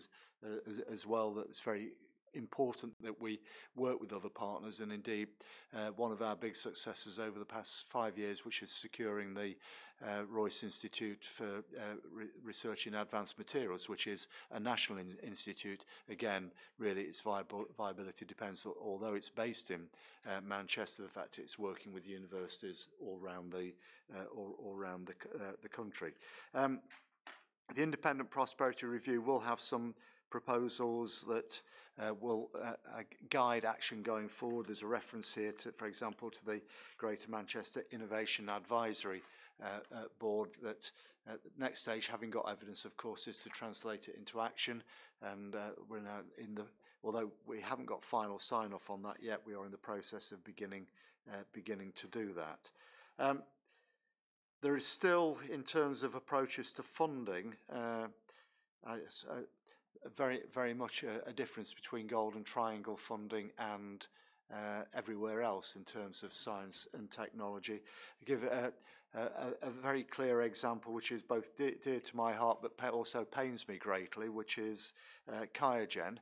as well, that it's very important that we work with other partners, and indeed one of our big successes over the past 5 years, which is securing the Royce Institute for Research in Advanced Materials, which is a national institute. Again, really its viability depends, although it's based in Manchester, the fact it's working with universities all around the country. The Independent Prosperity Review will have some proposals that will guide action going forward. There's a reference here, to, for example, to the Greater Manchester Innovation Advisory Board that at the next stage, having got evidence, of course, is to translate it into action. And we're now although we haven't got final sign-off on that yet, we are in the process of beginning to do that. There is still, in terms of approaches to funding, very much a difference between Golden Triangle funding and everywhere else in terms of science and technology. I give a very clear example, which is both dear to my heart but also pains me greatly, which is Qiagen.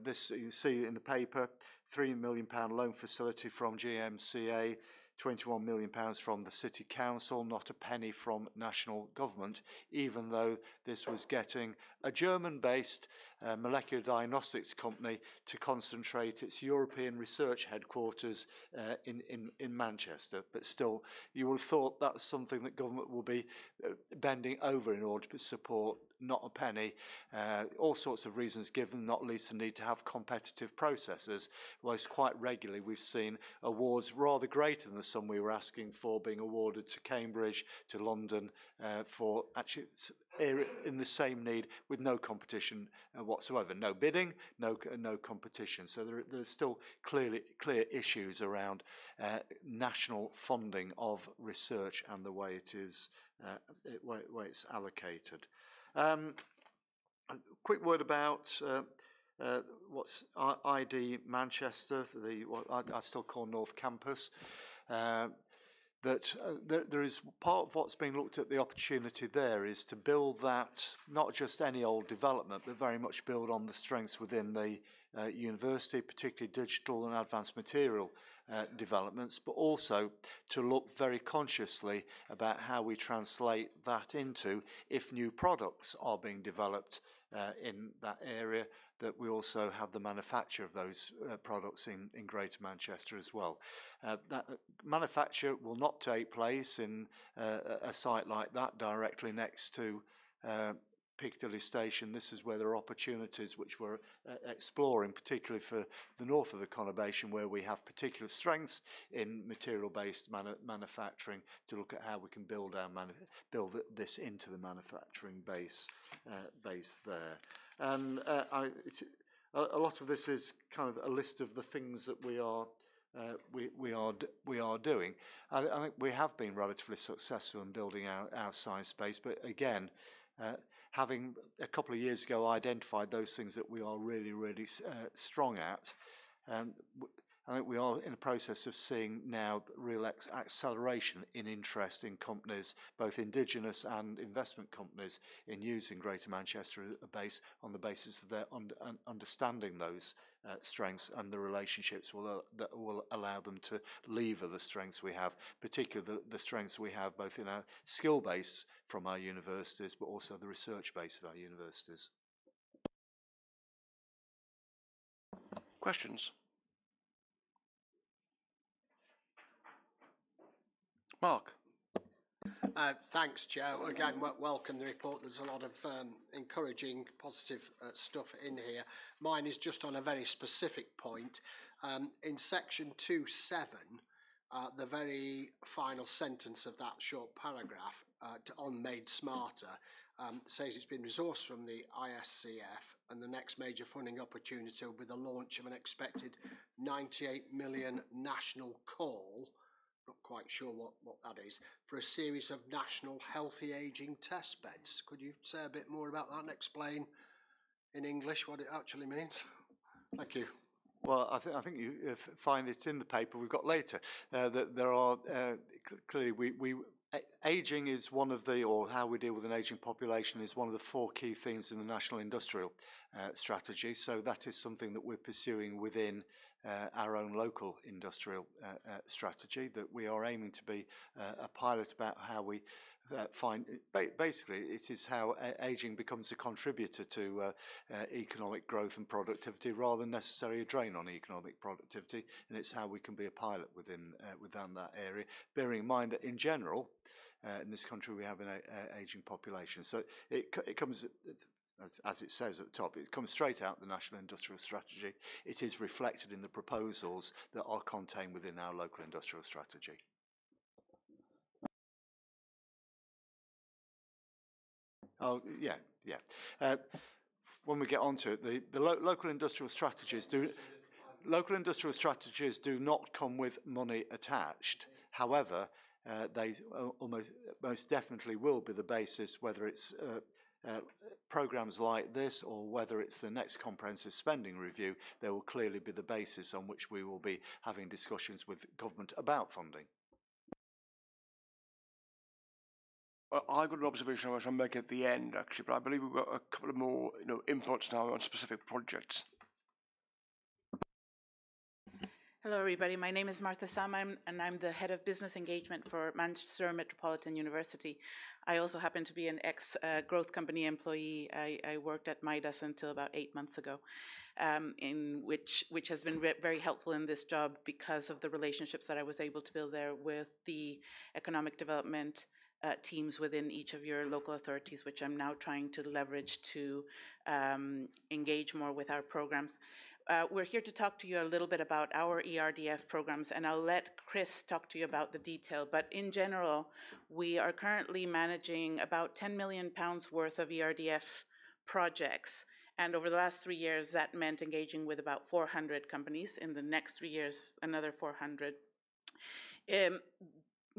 This you see in the paper, £3 million loan facility from GMCA, £21 million from the City Council, not a penny from national government, even though this was getting a German-based molecular diagnostics company to concentrate its European research headquarters in Manchester. But still, you would have thought that's something that government will be bending over in order to support, not a penny. All sorts of reasons given, not least the need to have competitive processes. Most quite regularly we've seen awards rather greater than the sum we were asking for being awarded to Cambridge, to London, for actually in the same need with no competition whatsoever. No bidding, no competition. So there's still clear issues around national funding of research and the way it is, way it's allocated. A quick word about what's ID Manchester, what I still call North Campus. There is part of what's being looked at, the opportunity there is to build that, not just any old development, but very much build on the strengths within the university, particularly digital and advanced material developments, but also to look very consciously about how we translate that into, if new products are being developed in that area, that we also have the manufacture of those products in Greater Manchester as well. That manufacture will not take place in a site like that directly next to Piccadilly Station. This is where there are opportunities which we're exploring, particularly for the north of the conurbation, where we have particular strengths in material-based manufacturing, to look at how we can build this into the manufacturing base there. And a lot of this is kind of a list of the things that we are doing. I think we have been relatively successful in building our science space, but again, having a couple of years ago identified those things that we are really strong at, I think we are in the process of seeing now real acceleration in interest in companies, both indigenous and investment companies, in using Greater Manchester as a base, on the basis of their understanding those strengths and the relationships that will allow them to lever the strengths we have, particularly the strengths we have both in our skill base from our universities, but also the research base of our universities. Questions? Mark. Thanks, Chair. Again, welcome the report. There's a lot of encouraging, positive stuff in here. Mine is just on a very specific point. In section 2.7, the very final sentence of that short paragraph, on Made Smarter, says it's been resourced from the ISCF, and the next major funding opportunity will be the launch of an expected 98 million national call, not quite sure what that is, for a series of national healthy ageing test beds. Could you say a bit more about that and explain in English what it actually means? Thank you. Well, I think you find it in the paper we've got later that there are clearly ageing is one of the, or how we deal with an ageing population is one of the 4 key themes in the National Industrial Strategy. So that is something that we're pursuing within our own local industrial strategy, that we are aiming to be a pilot about how we find. Basically, it is how ageing becomes a contributor to economic growth and productivity rather than necessarily a drain on economic productivity, and it's how we can be a pilot within that area, bearing in mind that in general in this country we have an ageing population. So it comes, as it says at the top, it comes straight out the National Industrial Strategy. It is reflected in the proposals that are contained within our local industrial strategy. Oh, yeah. When we get onto it, the local industrial strategies do not come with money attached. However, they most definitely will be the basis, whether it's programmes like this or whether it's the next comprehensive spending review. They will clearly be the basis on which we will be having discussions with government about funding. I've got an observation I was going to make at the end, actually, but I believe we've got a couple of more inputs now on specific projects. Hello, everybody. My name is Martha Sam, and I'm the Head of Business Engagement for Manchester Metropolitan University. I also happen to be an ex-growth company employee. I worked at Midas until about 8 months ago, which has been very helpful in this job because of the relationships that I was able to build there with the economic development teams within each of your local authorities, which I'm now trying to leverage to engage more with our programs. We're here to talk to you a little bit about our ERDF programs, and I'll let Chris talk to you about the detail. But in general, we are currently managing about £10 million worth of ERDF projects. And over the last 3 years, that meant engaging with about 400 companies. In the next 3 years, another 400.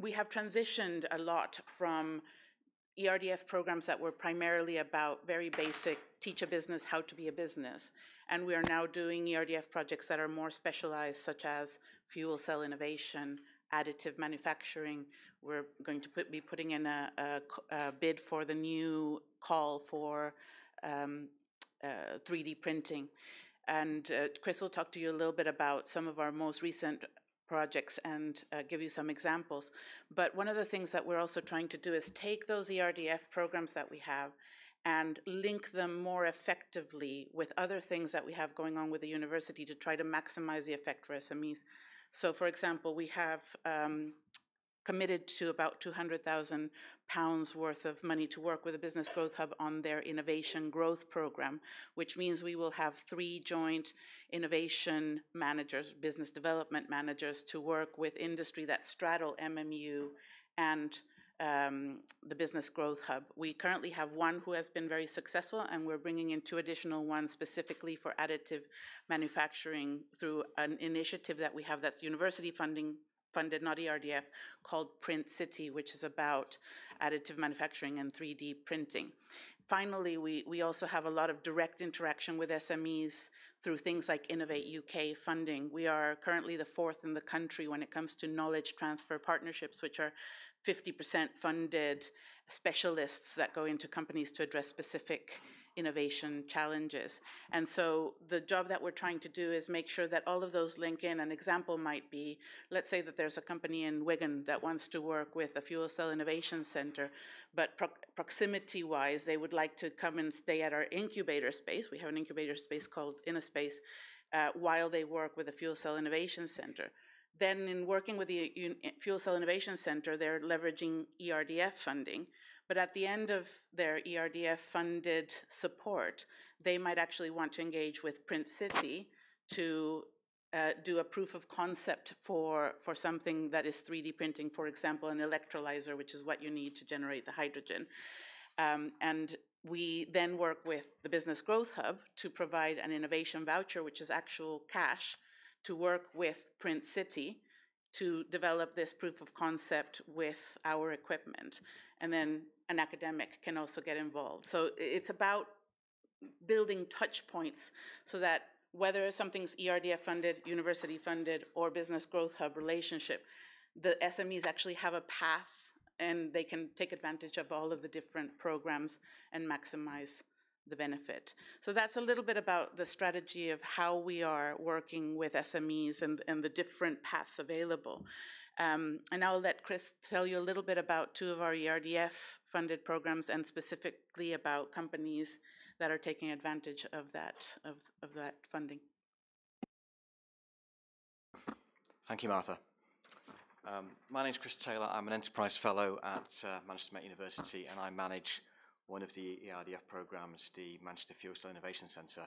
We have transitioned a lot from ERDF programs that were primarily about very basic teach a business how to be a business. And we are now doing ERDF projects that are more specialized, such as fuel cell innovation, additive manufacturing. We're going to be putting in a bid for the new call for 3D printing. And Chris will talk to you a little bit about some of our most recent projects and give you some examples. But one of the things that we're also trying to do is take those ERDF programs that we have and link them more effectively with other things that we have going on with the university to try to maximize the effect for SMEs. So, for example, we have committed to about £200,000 worth of money to work with the Business Growth Hub on their innovation growth program, which means we will have 3 joint innovation managers, business development managers, to work with industry that straddle MMU and the Business Growth Hub. We currently have 1 who has been very successful, and we're bringing in 2 additional ones specifically for additive manufacturing through an initiative that we have that's university funded, not ERDF, called Print City, which is about additive manufacturing and 3D printing. Finally, we also have a lot of direct interaction with SMEs through things like Innovate UK funding. We are currently the 4th in the country when it comes to knowledge transfer partnerships, which are 50% funded specialists that go into companies to address specific innovation challenges. And so the job that we're trying to do is make sure that all of those link in. An example might be, let's say that there's a company in Wigan that wants to work with a fuel cell innovation center, but proximity-wise, they would like to come and stay at our incubator space. We have an incubator space called InnoSpace while they work with a fuel cell innovation center. Then in working with the Fuel Cell Innovation Center, they're leveraging ERDF funding. But at the end of their ERDF funded support, they might actually want to engage with Print City to do a proof of concept for something that is 3D printing, for example, an electrolyzer, which is what you need to generate the hydrogen. And we then work with the Business Growth Hub to provide an innovation voucher, which is actual cash, to work with Print City to develop this proof of concept with our equipment. And then an academic can also get involved. So it's about building touch points so that whether something's ERDF funded, university funded, or Business Growth Hub relationship, the SMEs actually have a path and they can take advantage of all of the different programs and maximize the benefit. So that's a little bit about the strategy of how we are working with SMEs and the different paths available. And I'll let Chris tell you a little bit about two of our ERDF funded programs and specifically about companies that are taking advantage of that funding. Thank you, Martha. My name is Chris Taylor. I'm an Enterprise Fellow at Manchester Met University, and I manage one of the ERDF programs, the Manchester Fuel Cell Innovation Centre,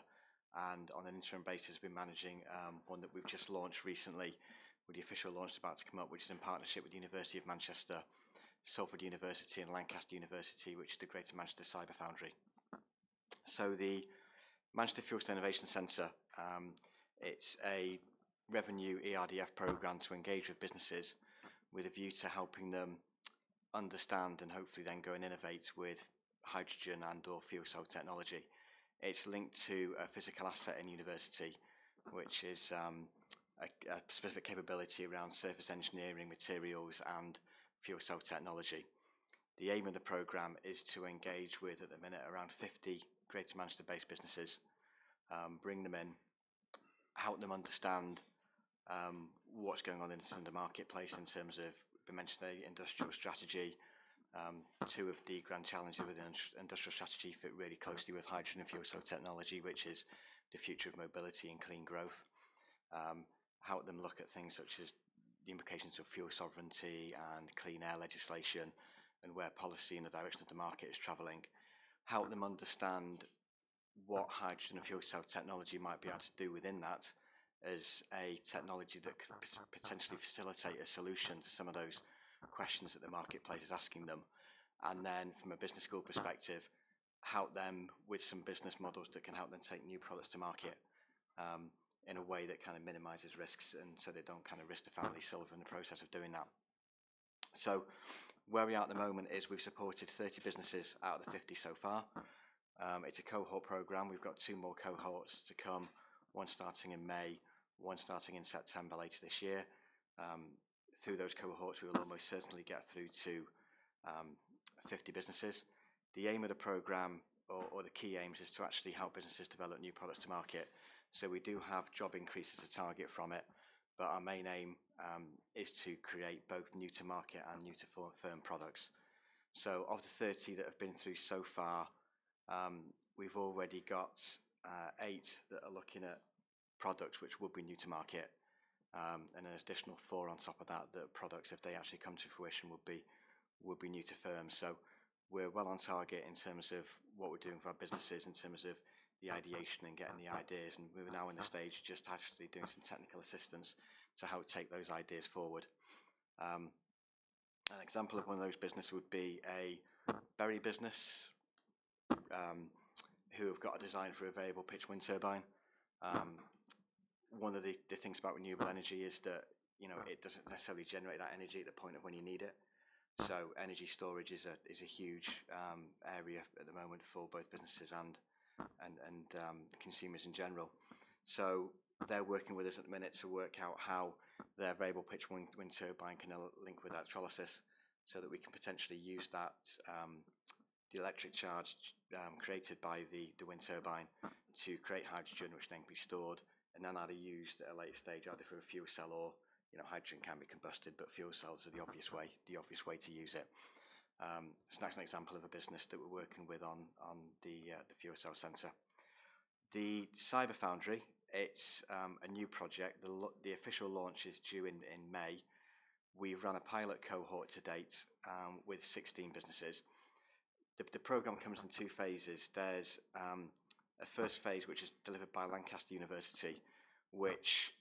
and on an interim basis we've been managing one that we've just launched recently, with the official launch about to come up, which is in partnership with the University of Manchester, Salford University and Lancaster University, which is the Greater Manchester Cyber Foundry. So the Manchester Fuel Cell Innovation Centre, it's a revenue ERDF programme to engage with businesses with a view to helping them understand and hopefully then go and innovate with hydrogen and or fuel cell technology. It's linked to a physical asset in university, which is a specific capability around surface engineering, materials and fuel cell technology. The aim of the programme is to engage with, at the minute, around 50 Greater Manchester-based businesses, bring them in, help them understand what's going on in the marketplace in terms of, we mentioned the industrial strategy. Two of the grand challenges within industrial strategy fit really closely with hydrogen and fuel cell technology, which is the future of mobility and clean growth. Help them look at things such as the implications of fuel sovereignty and clean air legislation and where policy and the direction of the market is travelling. Help them understand what hydrogen and fuel cell technology might be able to do within that as a technology that could potentially facilitate a solution to some of those questions that the marketplace is asking them. And then from a business school perspective, help them with some business models that can help them take new products to market in a way that kind of minimises risks and so they don't kind of risk the family silver in the process of doing that. So where we are at the moment is we've supported 30 businesses out of the 50 so far. It's a cohort programme. We've got 2 more cohorts to come, one starting in May, one starting in September later this year. Through those cohorts we will almost certainly get through to 50 businesses. The aim of the programme, or the key aims, is to actually help businesses develop new products to market. So we do have job increase as a target from it, but our main aim is to create both new to market and new to firm products. So of the 30 that have been through so far, we've already got 8 that are looking at products which would be new to market, and an additional 4 on top of that, that products, if they actually come to fruition, would be new to firm. So we're well on target in terms of what we're doing for our businesses, in terms of the ideation and getting the ideas, and we're now in the stage of just actually doing some technical assistance to help take those ideas forward. An example of one of those businesses would be a berry business who have got a design for a variable pitch wind turbine. One of the things about renewable energy is that it doesn't necessarily generate that energy at the point of when you need it. So energy storage is a huge area at the moment for both businesses and consumers in general. So they're working with us at the minute to work out how their variable pitch wind turbine can link with electrolysis, so that we can potentially use that the electric charge created by the wind turbine to create hydrogen, which then can be stored and then either used at a later stage either for a fuel cell or hydrogen can be combusted, but fuel cells are the obvious way to use it. So that's an example of a business that we're working with on the Fuel Cell Centre. The Cyber Foundry It's a new project. The official launch is due in May. We've run a pilot cohort to date with 16 businesses. The programme comes in 2 phases. There's a first phase which is delivered by Lancaster University, which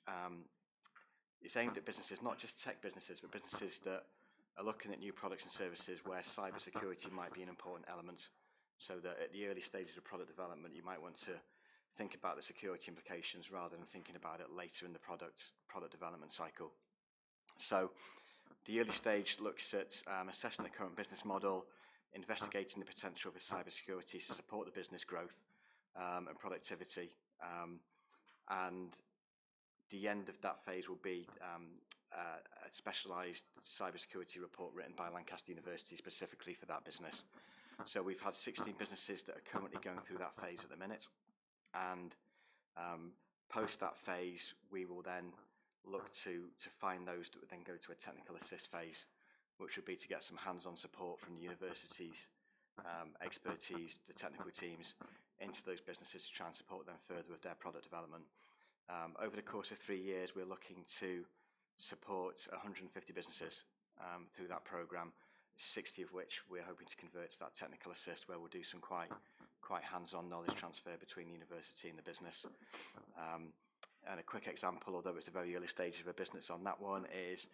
is aimed at businesses, not just tech businesses, but businesses that are looking at new products and services where cybersecurity might be an important element. So that at the early stages of product development, you might want to think about the security implications rather than thinking about it later in the product development cycle. So the early stage looks at assessing the current business model, investigating the potential for cybersecurity to support the business growth and productivity. And the end of that phase will be a specialised cybersecurity report written by Lancaster University specifically for that business. So we've had 16 businesses that are currently going through that phase at the minute, and post that phase we will then look to find those that would then go to a technical assist phase, which would be to get some hands-on support from the university's expertise, the technical teams, into those businesses to try and support them further with their product development. Over the course of 3 years, we're looking to support 150 businesses through that programme, 60 of which we're hoping to convert to that technical assist, where we'll do some quite hands-on knowledge transfer between the university and the business. And a quick example, although it's a very early stage of a business on that one, is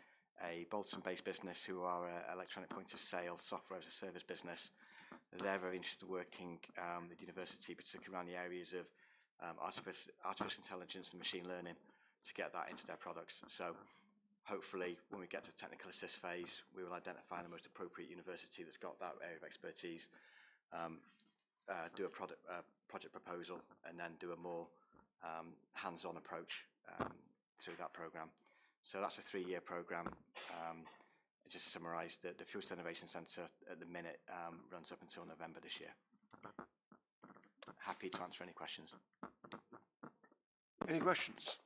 a Bolton-based business who are an electronic point of sale software as a service business. They're very interested in working with the university, particularly around the areas of artificial intelligence and machine learning, to get that into their products. So hopefully when we get to the technical assist phase, we will identify the most appropriate university that's got that area of expertise, do a project proposal, and then do a more hands-on approach through that programme. So that's a 3-year programme. Just to summarise, the Fuel Cell Innovation Centre at the minute runs up until November this year. Happy to answer any questions. Any questions?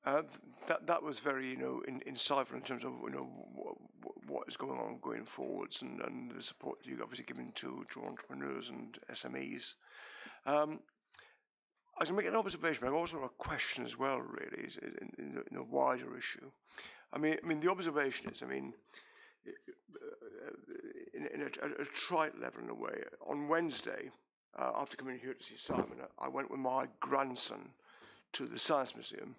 That was very, insightful in terms of, what is going on going forwards, and the support you've obviously given to entrepreneurs and SMEs. I can make an observation, but I've also got a question as well, really, in a wider issue. I mean, the observation is, in a trite level in a way, on Wednesday, after coming here to see Simon, I went with my grandson to the Science Museum,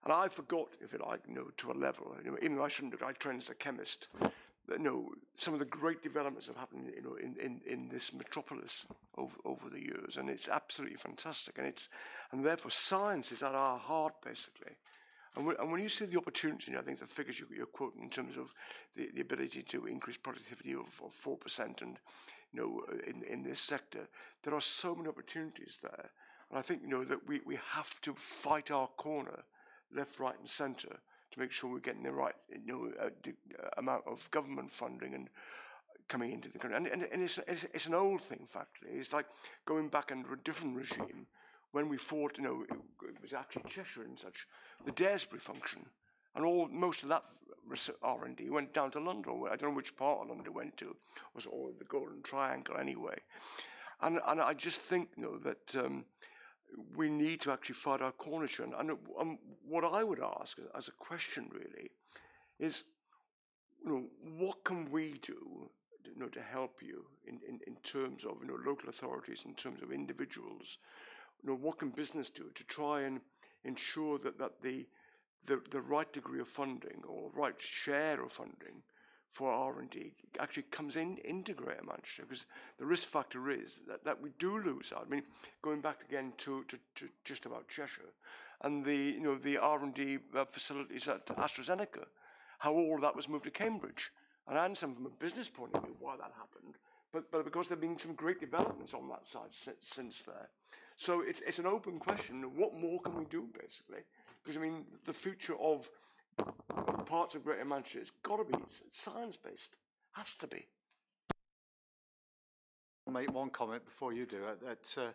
and I forgot, if you like, to a level, even though I shouldn't have, I trained as a chemist, that, some of the great developments have happened, in this metropolis over the years, and it's absolutely fantastic, and therefore science is at our heart, basically. And when you see the opportunity, I think the figures you're quoting in terms of the ability to increase productivity of 4%, and in this sector, there are so many opportunities there, and I think that we have to fight our corner, left, right, and centre, to make sure we're getting the right amount of government funding and coming into the country. And it's an old thing, factually. It's like going back under a different regime when we fought, it was actually Cheshire and such, the Daresbury function, and most of that R&D went down to London. I don't know which part of London it went to. It was all the Golden Triangle anyway. And I just think, that we need to actually fight our corner. And what I would ask as a question really is, what can we do, to help you in terms of, local authorities, in terms of individuals, what can business do to try and ensure that the right degree of funding or right share of funding for R&D actually comes into Greater Manchester, because the risk factor is that we do lose out. I mean, going back again to just about Cheshire and the R&D facilities at AstraZeneca, how all that was moved to Cambridge. And I understand from a business point of view why that happened, but because there have been some great developments on that side since there. So it's an open question. What more can we do, basically? Because, the future of parts of Greater Manchester has got to be science-based. Has to be. I'll make one comment before you do it, that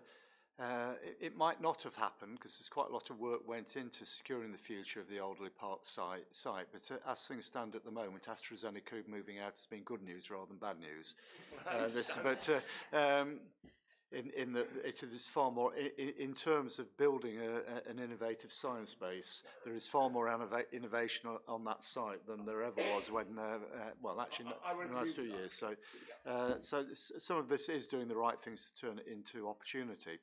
it might not have happened, because there's quite a lot of work went into securing the future of the Alderley Park site, but as things stand at the moment, AstraZeneca moving out has been good news rather than bad news. in that it is far more, in terms of building an innovative science base, there is far more innovation on that site than there ever was when, well, actually, in the last few years. So, so some of this is doing the right things to turn it into opportunity.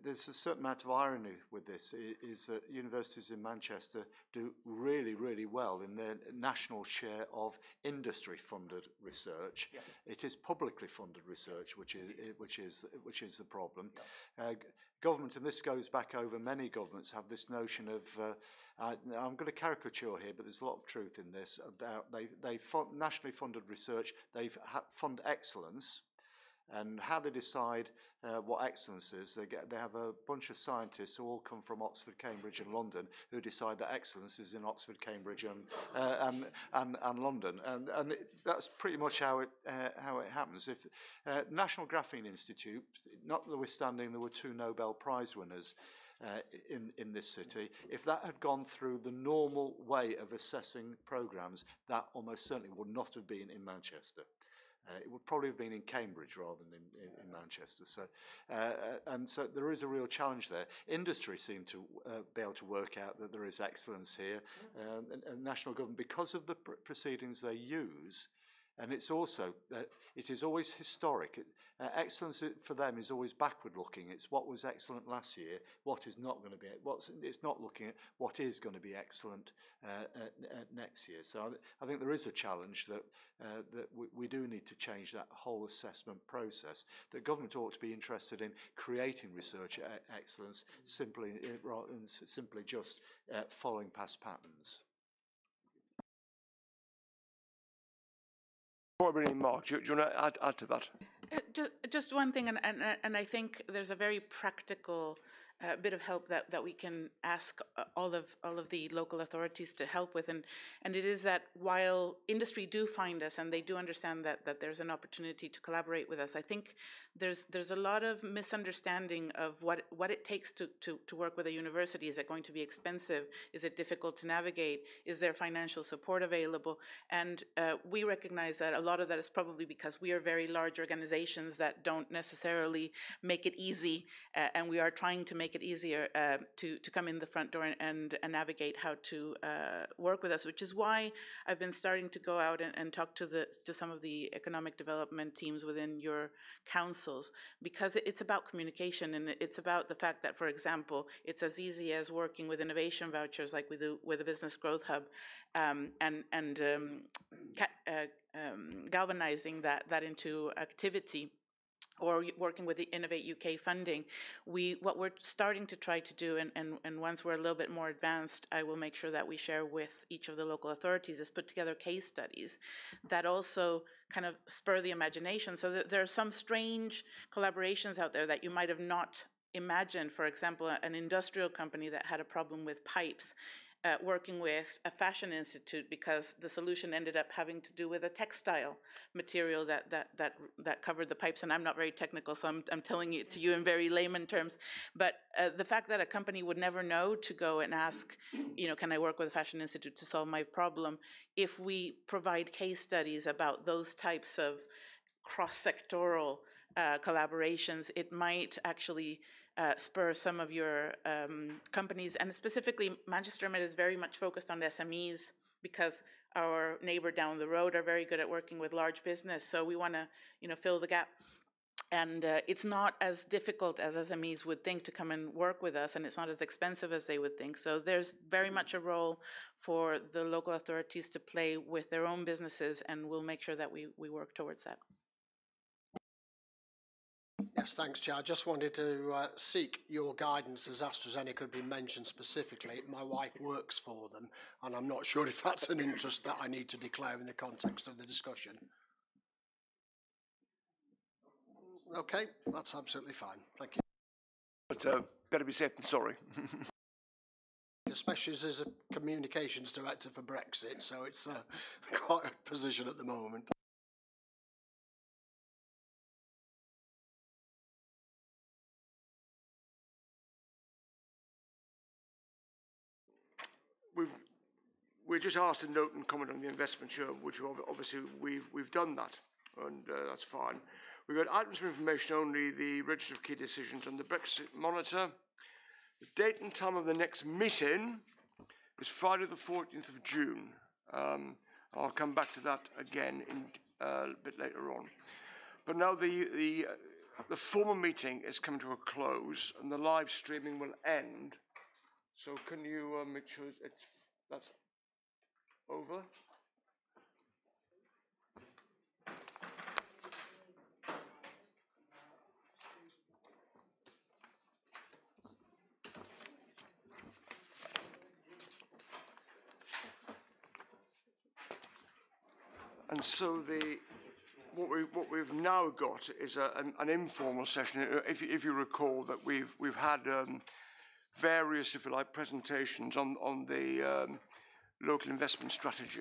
There's a certain amount of irony with this, is that universities in Manchester do really, really well in their national share of industry-funded research. Yeah. It is publicly funded research which is the problem. Yeah. Government, and this goes back over many governments, have this notion of I'm going to caricature here, but there's a lot of truth in this, about they fund nationally funded research, they fund excellence. And how they decide what excellence is, they have a bunch of scientists who all come from Oxford, Cambridge and London who decide that excellence is in Oxford, Cambridge and London. And that's pretty much how it happens. If National Graphene Institute, notwithstanding there were 2 Nobel Prize winners in this city, if that had gone through the normal way of assessing programmes, that almost certainly would not have been in Manchester. It would probably have been in Cambridge rather than in Manchester. So, and so there is a real challenge there. Industry seem to be able to work out that there is excellence here, and national government, because of the proceedings they use, and it's also, it is always historic. Excellence for them is always backward looking. It's what was excellent last year, what is not going to be, it's not looking at what is going to be excellent next year. So I think there is a challenge that we do need to change that whole assessment process. The government ought to be interested in creating research excellence rather than simply just following past patterns. Mark, do you want to add to that? Just one thing, and I think there's a very practical bit of help that we can ask all of the local authorities to help with, and it is that while industry do find us and they do understand that there's an opportunity to collaborate with us, I think there's a lot of misunderstanding of what it takes to work with a university. Is it going to be expensive? Is it difficult to navigate? Is there financial support available? And we recognize that a lot of that is probably because we are very large organizations that don't necessarily make it easy, and we are trying to make it easier to come in the front door and navigate how to work with us, which is why I've been starting to go out and talk to some of the economic development teams within your councils, because it's about communication, and it's about the fact that, for example, it's as easy as working with innovation vouchers like we do with the Business Growth Hub, and galvanizing that into activity, or working with the Innovate UK funding. What we're starting to try to do, and once we're a little bit more advanced, I will make sure that we share with each of the local authorities, is put together case studies that also kind of spur the imagination. So that there are some strange collaborations out there that you might have not imagined. For example, an industrial company that had a problem with pipes, working with a fashion institute because the solution ended up having to do with a textile material that covered the pipes. And I'm not very technical, so I'm telling it to you in very layman terms. But the fact that a company would never know to go and ask, can I work with a fashion institute to solve my problem? If we provide case studies about those types of cross-sectoral collaborations, it might actually spur some of your companies, and specifically Manchester Met is very much focused on SMEs because our neighbour down the road are very good at working with large business. So we want to, fill the gap. And it's not as difficult as SMEs would think to come and work with us, and it's not as expensive as they would think. So there's very much a role for the local authorities to play with their own businesses, and we'll make sure that we work towards that. Yes, thanks, Chair. I just wanted to seek your guidance, as AstraZeneca had been mentioned specifically. My wife works for them, and I'm not sure if that's an interest that I need to declare in the context of the discussion. Okay, that's absolutely fine. Thank you. But better be safe than sorry. Especially as a communications director for Brexit, so it's quite a position at the moment. We're just asked to note and comment on the investment, which obviously we've done that. and that's fine. We've got items for information only, the register of key decisions and the Brexit monitor. The date and time of the next meeting is Friday the 14th of June. I'll come back to that again in a bit later on. But now the formal meeting is coming to a close and the live streaming will end. So can you make sure that's over? And so what we've now got is an informal session. If you recall that we've had various, if you like, presentations on the local investment strategy.